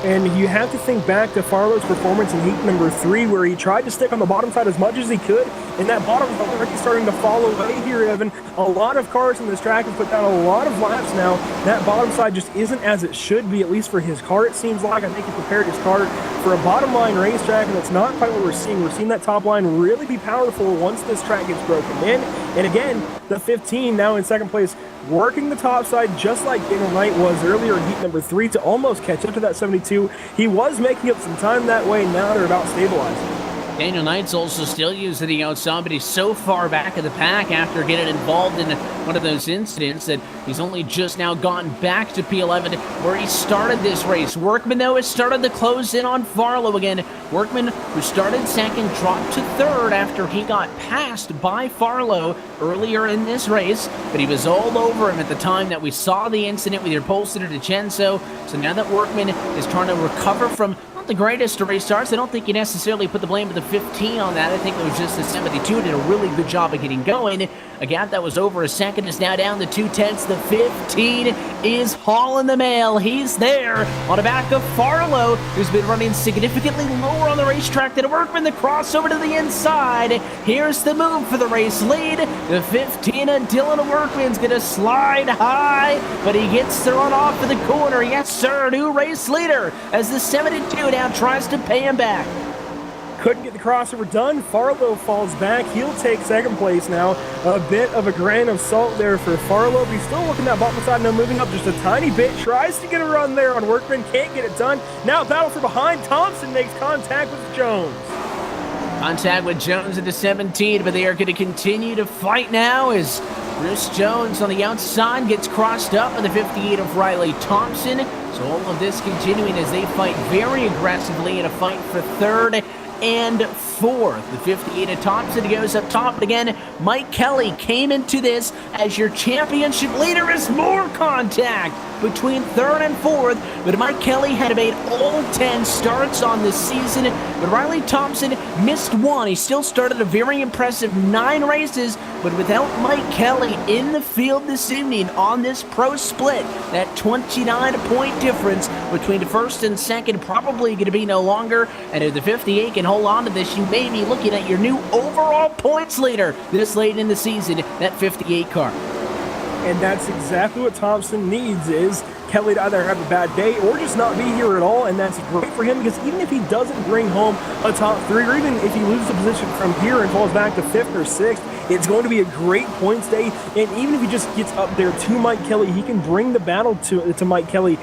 And you have to think back to Farlow's performance in heat number 3, where he tried to stick on the bottom side as much as he could, and that bottom is already starting to fall away here, Evan. A lot of cars in this track have put down a lot of laps now. That bottom side just isn't as it should be, at least for his car, it seems like. I think he prepared his car for a bottom line racetrack, and that's not quite what we're seeing. We're seeing that top line really be powerful once this track gets broken in. And again, the 15 now in second place, working the top side just like Daniel Knight was earlier in heat number 3 to almost catch up to that 72. He was making up some time that way. Now they're about stabilizing. Daniel Knight's also still using the outside, but he's so far back of the pack after getting involved in one of those incidents that he's only just now gotten back to P11 where he started this race. Workman, though, has started to close in on Farlow again. Workman, who started second, dropped to third after he got passed by Farlow earlier in this race, but he was all over him at the time that we saw the incident with your pole sitter DiCenzo. So now that Workman is trying to recover from not the greatest of race starts. I don't think you necessarily put the blame of the 15 on that. I think it was just the 72 did a really good job of getting going. A gap that was over a second is now down to 2/10. The 15 is hauling the mail. He's there on the back of Farlow, who's been running significantly lower on the racetrack than Workman. The crossover to the inside. Here's the move for the race lead. The 15 and Dylan Workman's going to slide high, but he gets to run off to the corner. Yes, sir, new race leader as the 72 now tries to pay him back. Couldn't get the crossover done. Farlow falls back. He'll take second place now. A bit of a grain of salt there for Farlow. He's still working that bottom side, now moving up just a tiny bit. Tries to get a run there on Workman. Can't get it done. Now battle from behind. Thompson makes contact with Jones. Contact with Jones at the 17, but they are going to continue to fight now as Bruce Jones on the outside gets crossed up in the 58 of Riley Thompson. So all of this continuing as they fight very aggressively in a fight for third and fourth. The 58 of Thompson goes up top. And again, Mike Kelly came into this as your championship leader as more contact between third and fourth. But Mike Kelly had made all 10 starts on this season. But Riley Thompson missed one. He still started a very impressive 9 races. But without Mike Kelly in the field this evening on this pro split, that 29-point difference between the first and second probably going to be no longer. And if the 58 can hold on to this, you may be looking at your new overall points leader this late in the season, that 58 car. And that's exactly what Thompson needs, is Kelly to either have a bad day or just not be here at all, and that's great for him because even if he doesn't bring home a top 3, or even if he loses a position from here and falls back to 5th or 6th, it's going to be a great points day. And even if he just gets up there to Mike Kelly, he can bring the battle to Mike Kelly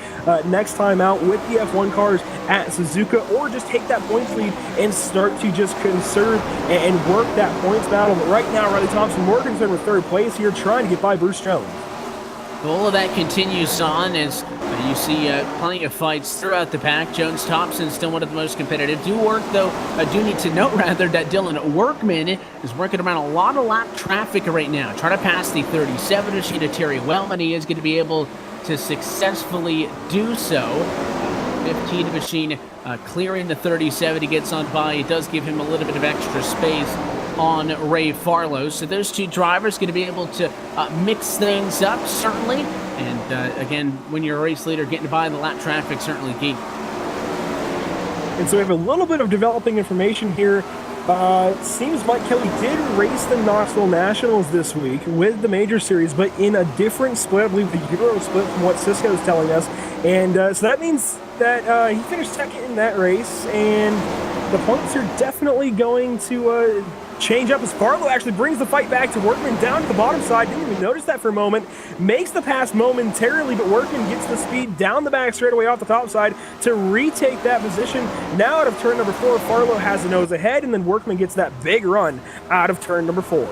next time out with the F1 cars at Suzuka, or just take that points lead and start to just conserve and work that points battle. But right now, Riley Thompson more concerned with 3rd place here, trying to get by Bruce Jones. All of that continues on as you see plenty of fights throughout the pack. Jones Thompson still one of the most competitive. Do need to note rather that Dylan Workman is working around a lot of lap traffic right now. Trying to pass the 37 machine to Terry Wellman. He is going to be able to successfully do so. 15 machine clearing the 37. He gets on by. It does give him a little bit of extra space on Ray Farlow. So those two drivers going to be able to mix things up, certainly. And again, when you're a race leader, getting by the lap traffic certainly key. And so we have a little bit of developing information here. Seems Mike Kelly did race the Knoxville Nationals this week with the Major Series, but in a different split, I believe the Euro split from what Cisco is telling us. And so that means that he finished second in that race, and the points are definitely going to change up as Farlow actually brings the fight back to Workman down to the bottom side. Didn't even notice that for a moment. Makes the pass momentarily, but Workman gets the speed down the back straightaway off the top side to retake that position. Now out of turn number 4, Farlow has the nose ahead, and then Workman gets that big run out of turn number 4.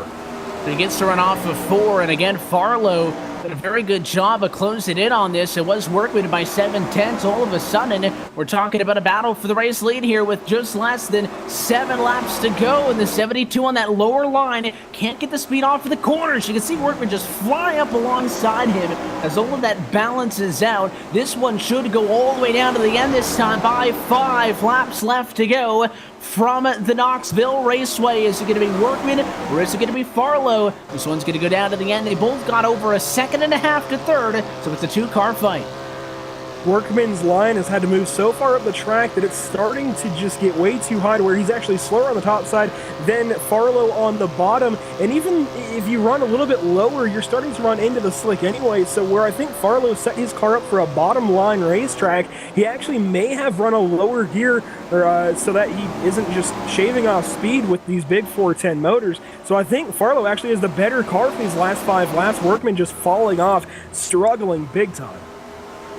He gets to run off of 4, and again, Farlow did a very good job of closing in on this. It was Workman by 7/10. All of a sudden, we're talking about a battle for the race lead here with just less than 7 laps to go, and the 72 on that lower line can't get the speed off of the corners. You can see Workman just fly up alongside him as all of that balances out. This one should go all the way down to the end this time by 5 laps left to go from the Knoxville Raceway. Is it going to be Workman or is it going to be Farlow? This one's going to go down to the end. They both got over a second and a half to third, so it's a 2-car fight. Workman's line has had to move so far up the track that it's starting to just get way too high to where he's actually slower on the top side than Farlow on the bottom. And even if you run a little bit lower, you're starting to run into the slick anyway. So where I think Farlow set his car up for a bottom line racetrack, he actually may have run a lower gear so that he isn't just shaving off speed with these big 410 motors. So I think Farlow actually is the better car for these last 5 laps. Workman just falling off, struggling big time.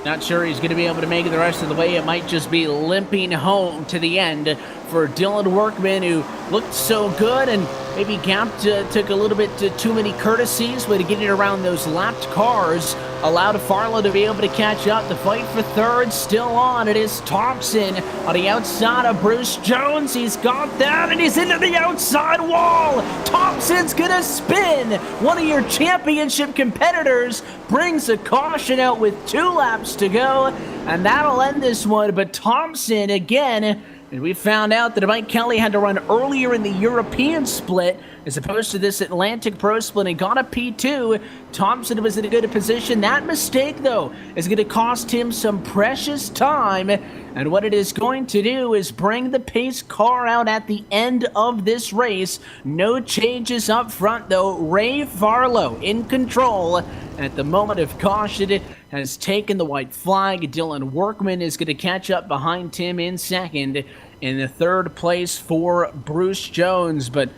Not sure he's going to be able to make it the rest of the way. It might just be limping home to the end for Dylan Workman, who looked so good and maybe took a little bit too many courtesies way to get it around those lapped cars. Allowed Farlow to be able to catch up. The fight for third still on. It is Thompson on the outside of Bruce Jones. He's got that, and he's into the outside wall. Thompson's going to spin. One of your championship competitors brings a caution out with 2 laps to go and that'll end this one. But Thompson again, and we found out that Mike Kelly had to run earlier in the European split as opposed to this Atlantic Pro split and got a P2. Thompson was in a good position. That mistake, though, is going to cost him some precious time. And what it is going to do is bring the pace car out at the end of this race. No changes up front, though. Ray Farlow in control at the moment of caution has taken the white flag. Dylan Workman is going to catch up behind Tim in second. In the third place for Bruce Jones. But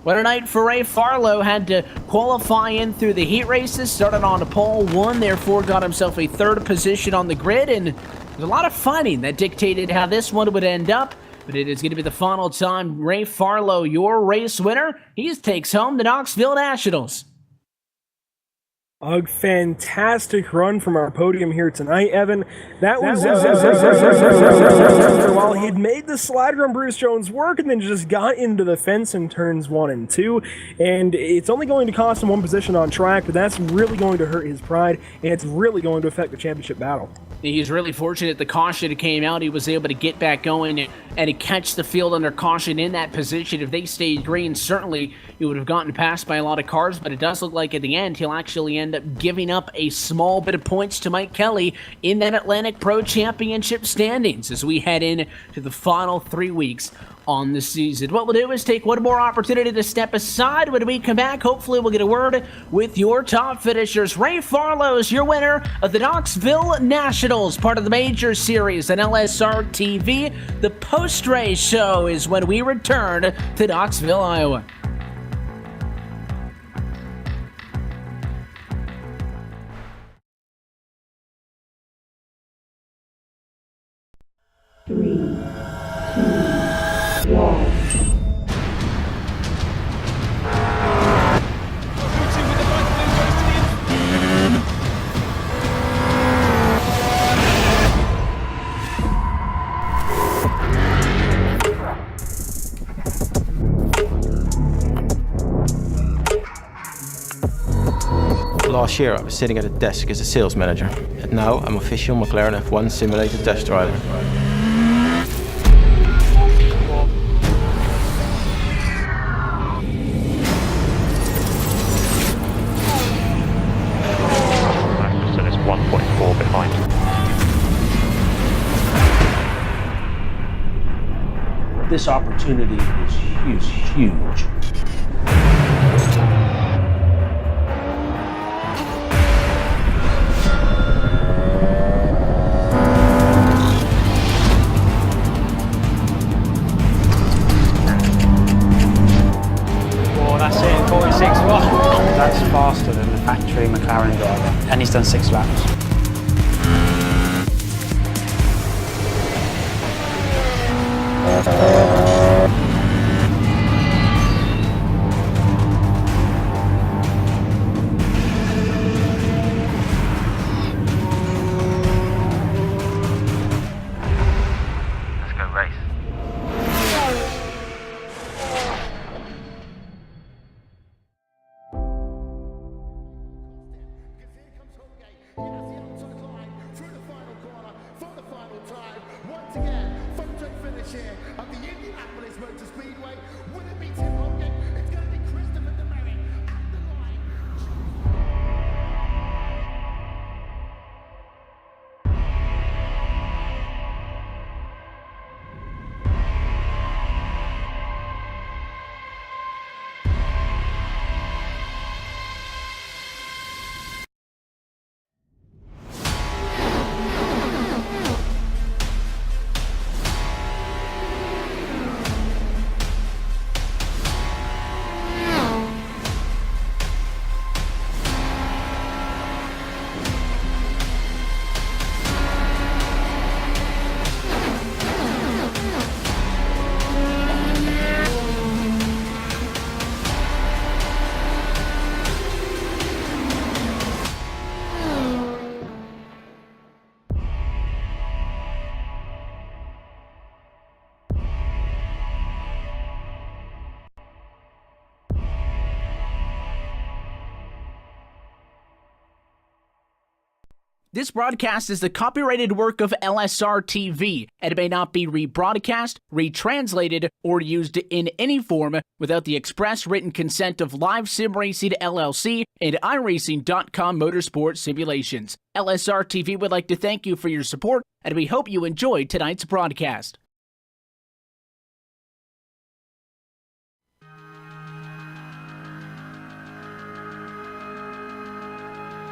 what a night for Ray Farlow. Had to qualify in through the heat races. Started on a pole, won, therefore got himself a third position on the grid. And there's a lot of fighting that dictated how this one would end up. But it is going to be the final time. Ray Farlow, your race winner. He takes home the Knoxville Nationals. A fantastic run from our podium here tonight, Evan. That was while he had made the slider on Bruce Jones work and then just got into the fence in turns 1 and 2. And it's only going to cost him one position on track, but that's really going to hurt his pride, and it's really going to affect the championship battle. He's really fortunate the caution came out. He was able to get back going and catch the field under caution in that position. If they stayed green, certainly he would have gotten passed by a lot of cars, but it does look like at the end he'll actually end up giving up a small bit of points to Mike Kelly in that Atlantic Pro Championship standings as we head in to the final 3 weeks on the season. What we'll do is take one more opportunity to step aside. When we come back, hopefully we'll get a word with your top finishers. Ray Farlow is your winner of the Knoxville Nationals, part of the Major Series on LSRTV. The post-race show is when we return to Knoxville, Iowa. Last year I was sitting at a desk as a sales manager, and now I'm official McLaren F1 simulator test driver. So it's 1.4 behind. This opportunity is huge. That's faster than the factory McLaren driver, and he's done 6 laps. Let's go race. This broadcast is the copyrighted work of LSRTV, and it may not be rebroadcast, retranslated, or used in any form without the express written consent of Live Sim Racing LLC and iRacing.com Motorsport Simulations. LSRTV would like to thank you for your support, and we hope you enjoyed tonight's broadcast.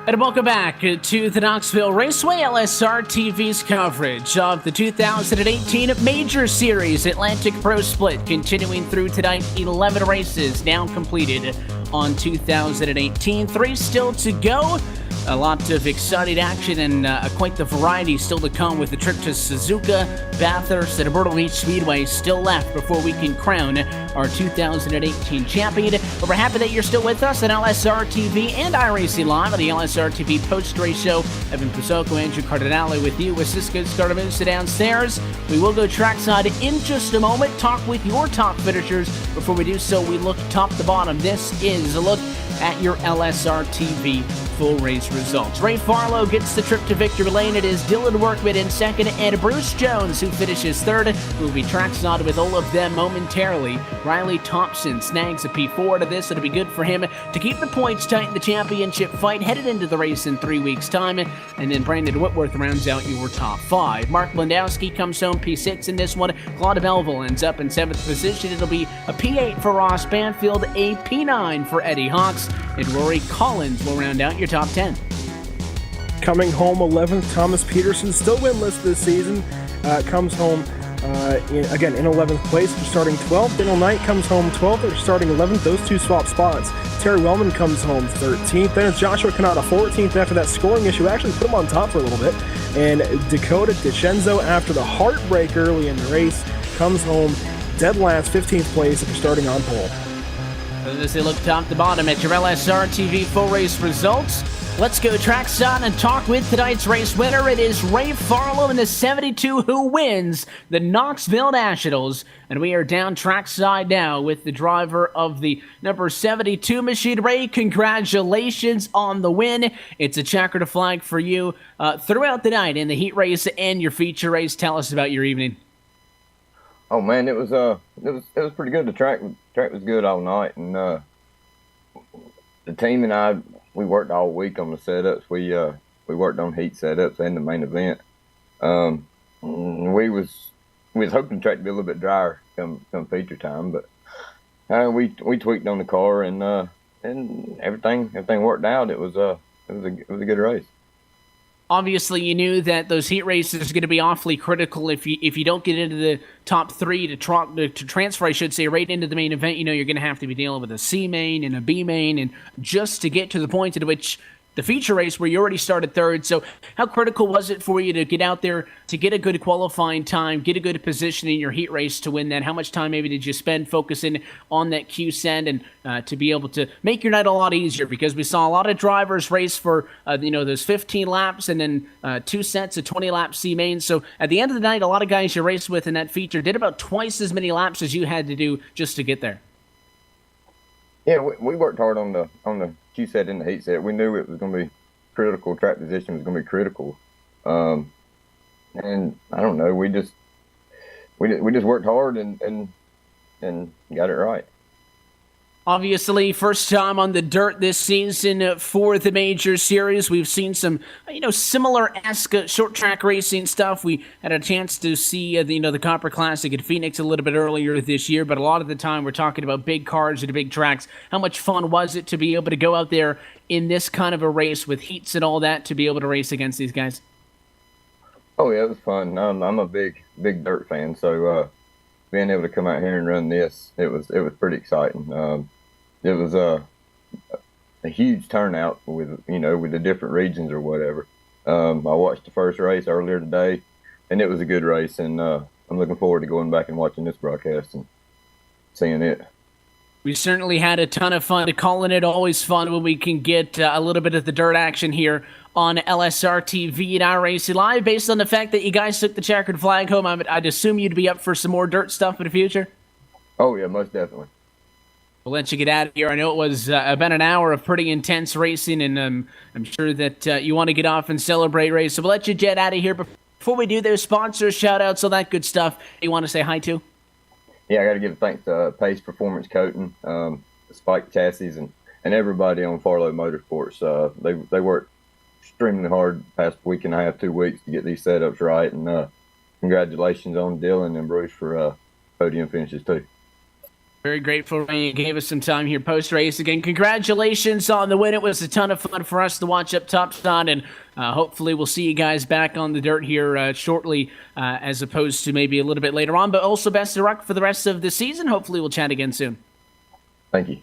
And welcome back to the Knoxville Raceway, LSRTV's coverage of the 2018 Major Series Atlantic Pro Split, continuing through tonight. 11 races now completed on 2018, 3 still to go. A lot of exciting action and quite the variety still to come, with the trip to Suzuka, Bathurst, and Myrtle Beach Speedway still left before we can crown our 2018 champion. But we're happy that you're still with us on LSRTV and iRacing Live on the LSRTV post-race show. Evan Pasoko, Andrew Cardinale with you, with Cisco Scardamusa downstairs. We will go trackside in just a moment, talk with your top finishers. Before we do so, we look top to bottom. This is a look at your LSRTV full race results. Ray Farlow gets the trip to victory lane. It is Dylan Workman in second, and Bruce Jones who finishes third. We'll be trackside with all of them momentarily. Riley Thompson snags a P4 to this. It'll be good for him to keep the points tight in the championship fight headed into the race in 3 weeks' time. And then Brandon Whitworth rounds out your top 5. Mark Landowski comes home P6 in this one. Claude Melville ends up in 7th position. It'll be a P8 for Ross Banfield, a P9 for Eddie Hawks, and Rory Collins will round out your top 10. Coming home 11th, Thomas Peterson, still winless this season, comes home in 11th place. They're starting 12th. Daniel Knight comes home 12th. They're starting 11th. Those two swap spots. Terry Wellman comes home 13th. Then it's Joshua Kanata 14th. After that scoring issue, actually put him on top for a little bit. And Dakota DiCenzo, after the heartbreak early in the race, comes home dead last, 15th place after starting on pole. As they look top to bottom at your LSRTV full race results, let's go trackside and talk with tonight's race winner. It is Ray Farlow in the 72 who wins the Knoxville Nationals. And we are down trackside now with the driver of the number 72 machine. Ray, congratulations on the win. It's a checkered flag for you throughout the night in the heat race and your feature race. Tell us about your evening. Oh man, it was pretty good. The track was good all night, and the team and I, we worked all week on the setups. We worked on heat setups and the main event. We was hoping the track to be a little bit drier come feature time, but we tweaked on the car, and everything worked out. It was a good race. Obviously, you knew that those heat races are going to be awfully critical. If you don't get into the top 3 to transfer, I should say, right into the main event, you know you're going to have to be dealing with a C main and a B main, and just to get to the point at which the feature race where you already started third. So how critical was it for you to get out there, to get a good qualifying time, get a good position in your heat race to win that? How much time maybe did you spend focusing on that Q send and to be able to make your night a lot easier? Because we saw a lot of drivers race for those 15 laps and then 2 sets of 20 lap C mains. So at the end of the night, a lot of guys you raced with in that feature did about twice as many laps as you had to do just to get there. Yeah, we worked hard on the Q set and the heat set. We knew it was going to be critical. Track position was going to be critical, and I don't know. We just worked hard and got it right. Obviously, first time on the dirt this season for the Major Series. We've seen some, similar-esque short track racing stuff. We had a chance to see, the Copper Classic at Phoenix a little bit earlier this year, but a lot of the time we're talking about big cars and big tracks. How much fun was it to be able to go out there in this kind of a race with heats and all that to be able to race against these guys? Oh yeah, it was fun. I'm a big dirt fan, so being able to come out here and run this, it was pretty exciting. It was a huge turnout with the different regions or whatever. I watched the first race earlier today, and it was a good race, and I'm looking forward to going back and watching this broadcast and seeing it. We certainly had a ton of fun calling it. Always fun when we can get a little bit of the dirt action here on LSRTV and iRacing Live. Based on the fact that you guys took the checkered flag home, I'd assume you'd be up for some more dirt stuff in the future? Oh, yeah, most definitely. We'll let you get out of here. I know it was about an hour of pretty intense racing, and I'm sure that you want to get off and celebrate race. So we'll let you jet out of here. Before we do those sponsors, shout-outs, all that good stuff, you want to say hi to? Yeah, I got to give thanks to Pace Performance Coating, Spike Chassis, and everybody on Farlow Motorsports. They worked extremely hard the past week and a half, 2 weeks to get these setups right. And congratulations on Dylan and Bruce for podium finishes too. Very grateful when you gave us some time here post-race. Again, congratulations on the win. It was a ton of fun for us to watch up top, Sean, and hopefully we'll see you guys back on the dirt here shortly as opposed to maybe a little bit later on. But also best of luck for the rest of the season. Hopefully we'll chat again soon. Thank you.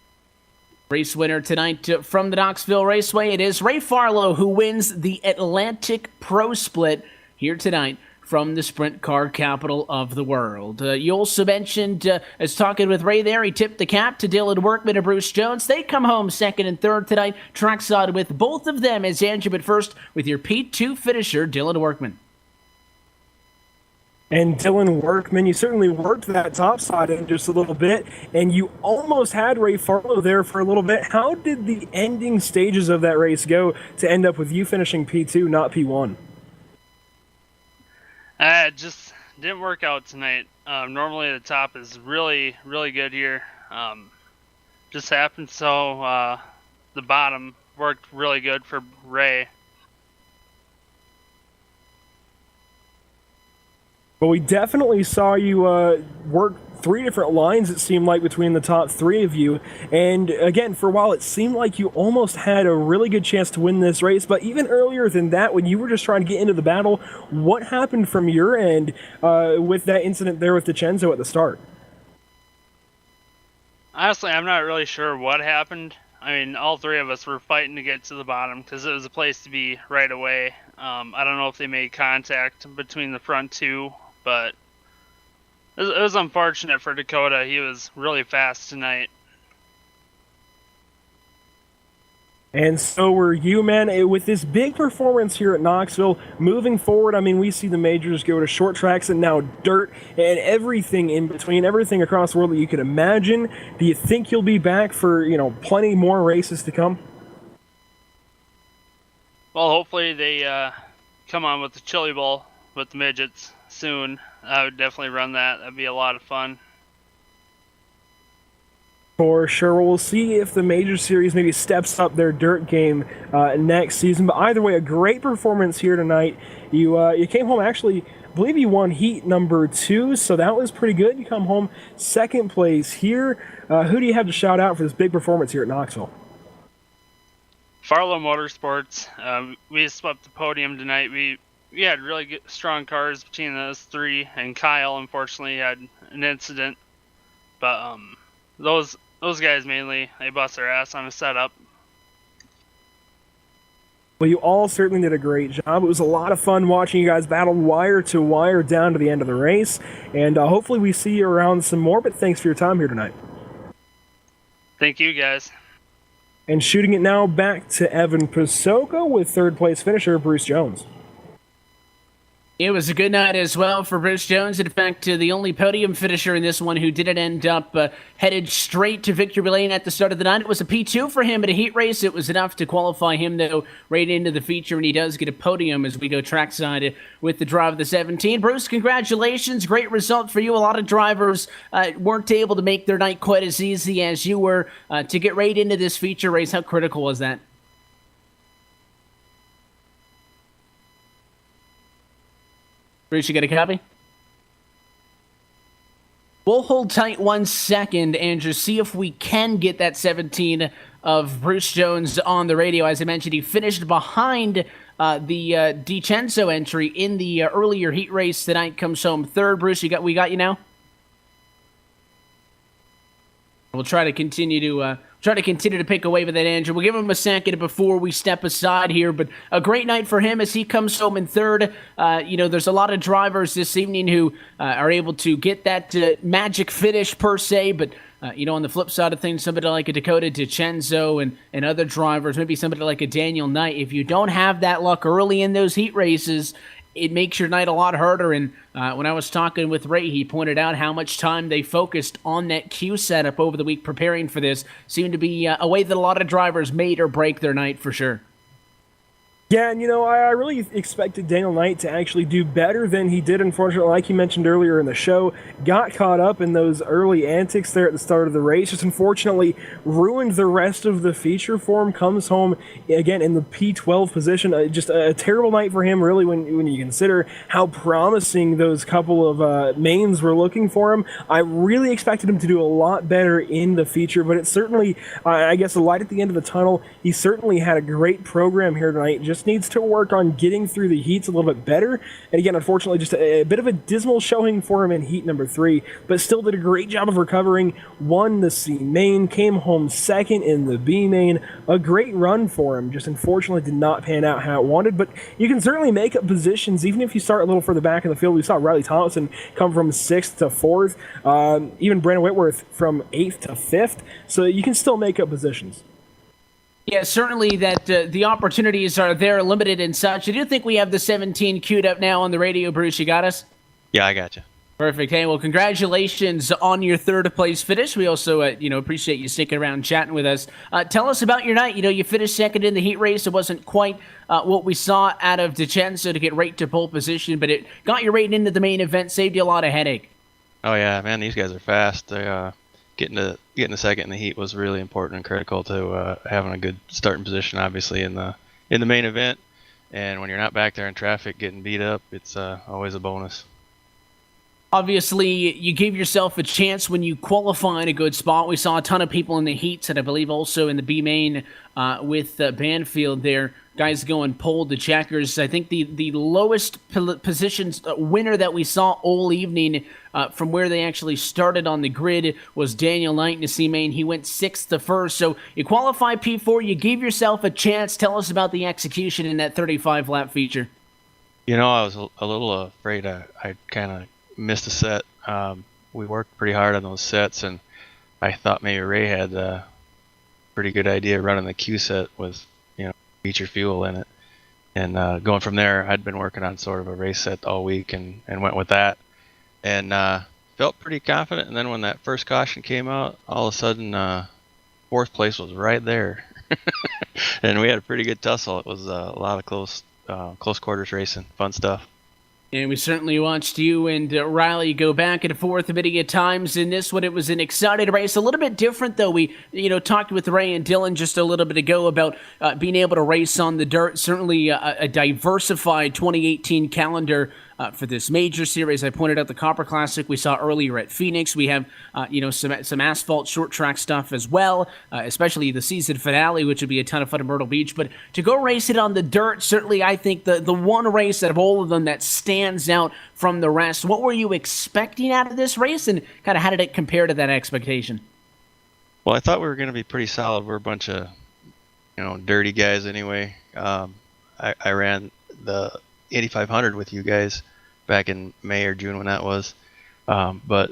Race winner tonight from the Knoxville Raceway. It is Ray Farlow who wins the Atlantic Pro Split here tonight from the sprint car capital of the world. You also mentioned, as talking with Ray there, he tipped the cap to Dylan Workman and Bruce Jones. They come home second and third tonight, trackside with both of them as Andrew, but first with your P2 finisher, Dylan Workman. And Dylan Workman, you certainly worked that top side in just a little bit, and you almost had Ray Farlow there for a little bit. How did the ending stages of that race go to end up with you finishing P2, not P1? It just didn't work out tonight. Normally the top is really, really good here. Just happened so the bottom worked really good for Ray. But we definitely saw you work 3 different lines, it seemed like, between the top 3 of you. And again, for a while, it seemed like you almost had a really good chance to win this race. But even earlier than that, when you were just trying to get into the battle, what happened from your end with that incident there with DiCenzo at the start? Honestly, I'm not really sure what happened. I mean, all 3 of us were fighting to get to the bottom because it was a place to be right away. I don't know if they made contact between the front 2, but it was unfortunate for Dakota. He was really fast tonight. And so were you, man. With this big performance here at Knoxville, moving forward, I mean, we see the majors go to short tracks and now dirt and everything in between, everything across the world that you could imagine. Do you think you'll be back for, plenty more races to come? Well, hopefully they come on with the Chili Bowl with the midgets soon. I would definitely run that. That'd be a lot of fun. For sure. We'll see if the Major Series maybe steps up their dirt game next season. But either way, a great performance here tonight. You came home, actually, I believe you won heat number 2, so that was pretty good. You come home second place here. Who do you have to shout out for this big performance here at Knoxville? Farlow Motorsports. We swept the podium tonight. We had really good, strong cars between us 3, and Kyle, unfortunately, had an incident. But those guys mainly, they bust their ass on a setup. Well, you all certainly did a great job. It was a lot of fun watching you guys battle wire to wire down to the end of the race. And hopefully we see you around some more, but thanks for your time here tonight. Thank you, guys. And shooting it now back to Evan Pasoko with third place finisher Bruce Jones. It was a good night as well for Bruce Jones. In fact, the only podium finisher in this one who didn't end up headed straight to victory lane at the start of the night. It was a P2 for him at a heat race. It was enough to qualify him, though, right into the feature, and he does get a podium as we go trackside with the drive of the 17. Bruce, congratulations. Great result for you. A lot of drivers weren't able to make their night quite as easy as you were. To get right into this feature race, how critical was that? Bruce, you got a copy? We'll hold tight 1 second, Andrew, see if we can get that 17 of Bruce Jones on the radio. As I mentioned, he finished behind the DiCenzo entry in the earlier heat race tonight, comes home third. Bruce, we got you now? We'll try to continue to pick away with that, Andrew. We'll give him a second before we step aside here, but a great night for him as he comes home in third. There's a lot of drivers this evening who are able to get that magic finish per se, but on the flip side of things, somebody like a Dakota DiCenzo and other drivers, maybe somebody like a Daniel Knight, if you don't have that luck early in those heat races, it makes your night a lot harder. And when I was talking with Ray, he pointed out how much time they focused on that queue setup over the week preparing for this. Seemed to be a way that a lot of drivers made or break their night for sure. Yeah, and I really expected Daniel Knight to actually do better than he did. Unfortunately, like you mentioned earlier in the show, got caught up in those early antics there at the start of the race. Just unfortunately ruined the rest of the feature for him. Comes home again in the P12 position. Just a terrible night for him, really, when you consider how promising those couple of mains were looking for him. I really expected him to do a lot better in the feature, but it's certainly, I guess, a light at the end of the tunnel. He certainly had a great program here tonight. Just needs to work on getting through the heats a little bit better. And again, unfortunately, just a bit of a dismal showing for him in heat number 3, but still did a great job of recovering. Won the C main, came home second in the B main. A great run for him. Just unfortunately did not pan out how it wanted, but you can certainly make up positions even if you start a little further back in the field. We saw Riley Thompson come from 6th to 4th, even Brandon Whitworth from 8th to 5th, so you can still make up positions. Yeah, certainly that the opportunities are there, limited and such. I do think we have the 17 queued up now on the radio. Bruce, you got us? Yeah, I got you. Perfect. Hey, well, congratulations on your 3rd place finish. We also, appreciate you sticking around chatting with us. Tell us about your night. You finished 2nd in the heat race. It wasn't quite what we saw out of DeCenzo to get right to pole position, but it got you right into the main event, saved you a lot of headache. Oh yeah, man, these guys are fast. They getting to 2nd in the heat was really important and critical to having a good starting position, obviously in the main event. And when you're not back there in traffic getting beat up, it's always a bonus. Obviously, you gave yourself a chance when you qualify in a good spot. We saw a ton of people in the heats, and I believe also in the B main with Banfield there. Guys going pole to checkers. I think the lowest positions winner that we saw all evening from where they actually started on the grid was Daniel Knight in the C main. He went 6th to 1st. So you qualify P4. You gave yourself a chance. Tell us about the execution in that 35-lap feature. I was a little afraid I kind of missed a set. We worked pretty hard on those sets, and I thought maybe Ray had a pretty good idea running the Q set with feature fuel in it. And going from there, I'd been working on sort of a race set all week and went with that. And felt pretty confident. And then when that first caution came out, all of a sudden 4th place was right there. And we had a pretty good tussle. It was a lot of close quarters racing. Fun stuff. And we certainly watched you and Riley go back and forth many times in this one. It was an exciting race. A little bit different, though. We, talked with Ray and Dylan just a little bit ago about being able to race on the dirt. Certainly a diversified 2018 calendar for this major series. I pointed out the Copper Classic we saw earlier at Phoenix. We have, some asphalt short track stuff as well, especially the season finale, which would be a ton of fun at Myrtle Beach. But to go race it on the dirt, certainly I think the one race out of all of them that stands out from the rest. What were you expecting out of this race, and kind of how did it compare to that expectation? Well, I thought we were going to be pretty solid. We're a bunch of, dirty guys anyway. I ran the 8500 with you guys back in May or June when that was. But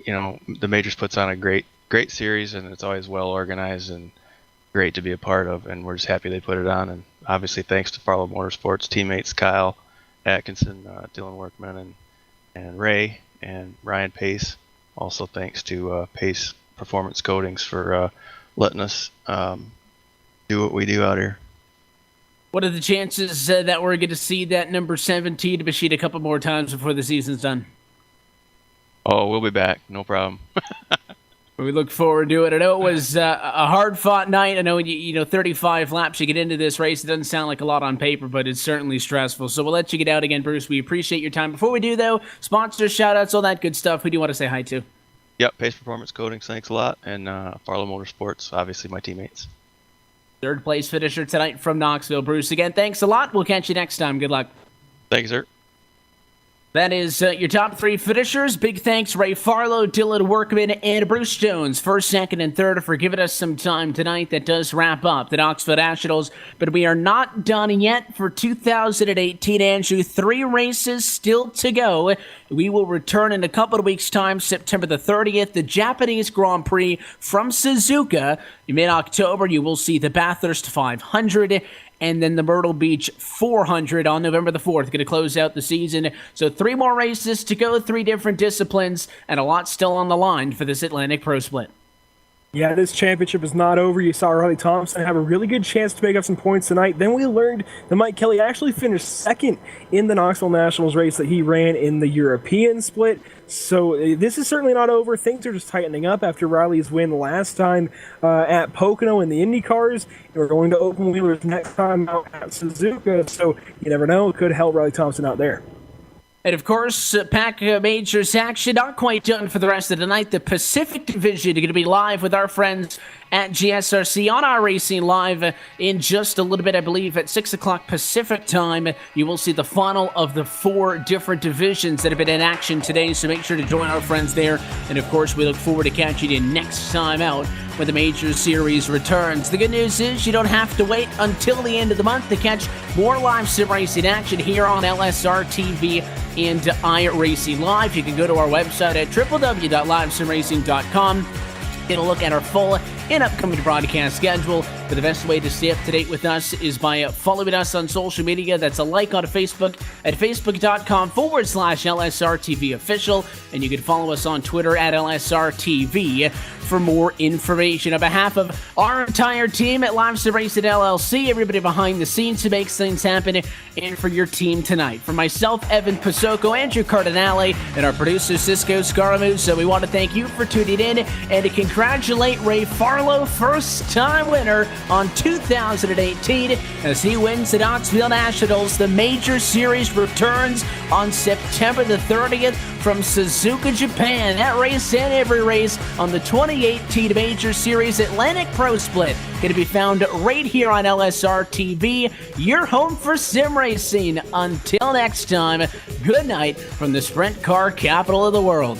the Majors puts on a great series, and it's always well organized and great to be a part of, and we're just happy they put it on. And obviously thanks to Farlow Motorsports teammates Kyle Atkinson, Dylan Workman, and Ray and Ryan Pace. Also thanks to Pace Performance Coatings for letting us do what we do out here. What are the chances that we're going to see that number 17 to Bashid a couple more times before the season's done? Oh, we'll be back. No problem. We look forward to it. I know it was a hard-fought night. I know, 35 laps you get into this race. It doesn't sound like a lot on paper, but it's certainly stressful. So we'll let you get out again, Bruce. We appreciate your time. Before we do, though, sponsors, shout-outs, all that good stuff. Who do you want to say hi to? Yep, Pace Performance Coatings, thanks a lot. And Farlow Motorsports, obviously my teammates. 3rd place finisher tonight from Knoxville. Bruce, again, thanks a lot. We'll catch you next time. Good luck. Thank you, sir. That is your top 3 finishers. Big thanks, Ray Farlow, Dylan Workman, and Bruce Jones, 1st, 2nd, and 3rd, for giving us some time tonight. That does wrap up the Knoxville Nationals, but we are not done yet for 2018, Andrew. 3 races still to go. We will return in a couple of weeks' time, September the 30th, the Japanese Grand Prix from Suzuka. In mid-October, you will see the Bathurst 500. and then the Myrtle Beach 400 on November the 4th. Going to close out the season. So 3 more races to go, 3 different disciplines, and a lot still on the line for this Atlantic Pro Split. Yeah, this championship is not over. You saw Riley Thompson have a really good chance to make up some points tonight. Then we learned that Mike Kelly actually finished second in the Knoxville Nationals race that he ran in the European split. So this is certainly not over. Things are just tightening up after Riley's win last time at Pocono in the Indy cars. We're going to open wheelers next time out at Suzuka. So you never know. It could help Riley Thompson out there. And of course, Pack Majors action not quite done for the rest of the night. The Pacific Division are going to be live with our friends at GSRC on our Racing Live in just a little bit, I believe, at 6 o'clock Pacific time. You will see the final of the 4 different divisions that have been in action today, so make sure to join our friends there. And of course, we look forward to catching you next time out when the Major Series returns. The good news is you don't have to wait until the end of the month to catch more live sim racing action here on LSRTV and iRacing Live. You can go to our website at www.livesimracing.com. Get a look at our full and upcoming broadcast schedule. But the best way to stay up to date with us is by following us on social media. That's a like on Facebook at facebook.com/LSRTV official. And you can follow us on Twitter at LSRTV for more information. On behalf of our entire team at Live Sim Racing LLC, everybody behind the scenes who makes things happen, and for your team tonight. For myself, Evan Pasocco, Andrew Cardinale, and our producer, Cisco Scaramucci, we want to thank you for tuning in and to congratulate Ray Farlow, first-time winner on 2018 as he wins the Knoxville Nationals. The Major Series returns on September the 30th from Suzuka, Japan. That race and every race on the 2018 Major Series Atlantic Pro Split going to be found right here on LSRTV, your home for sim racing. Until next time, good night from the sprint car capital of the world.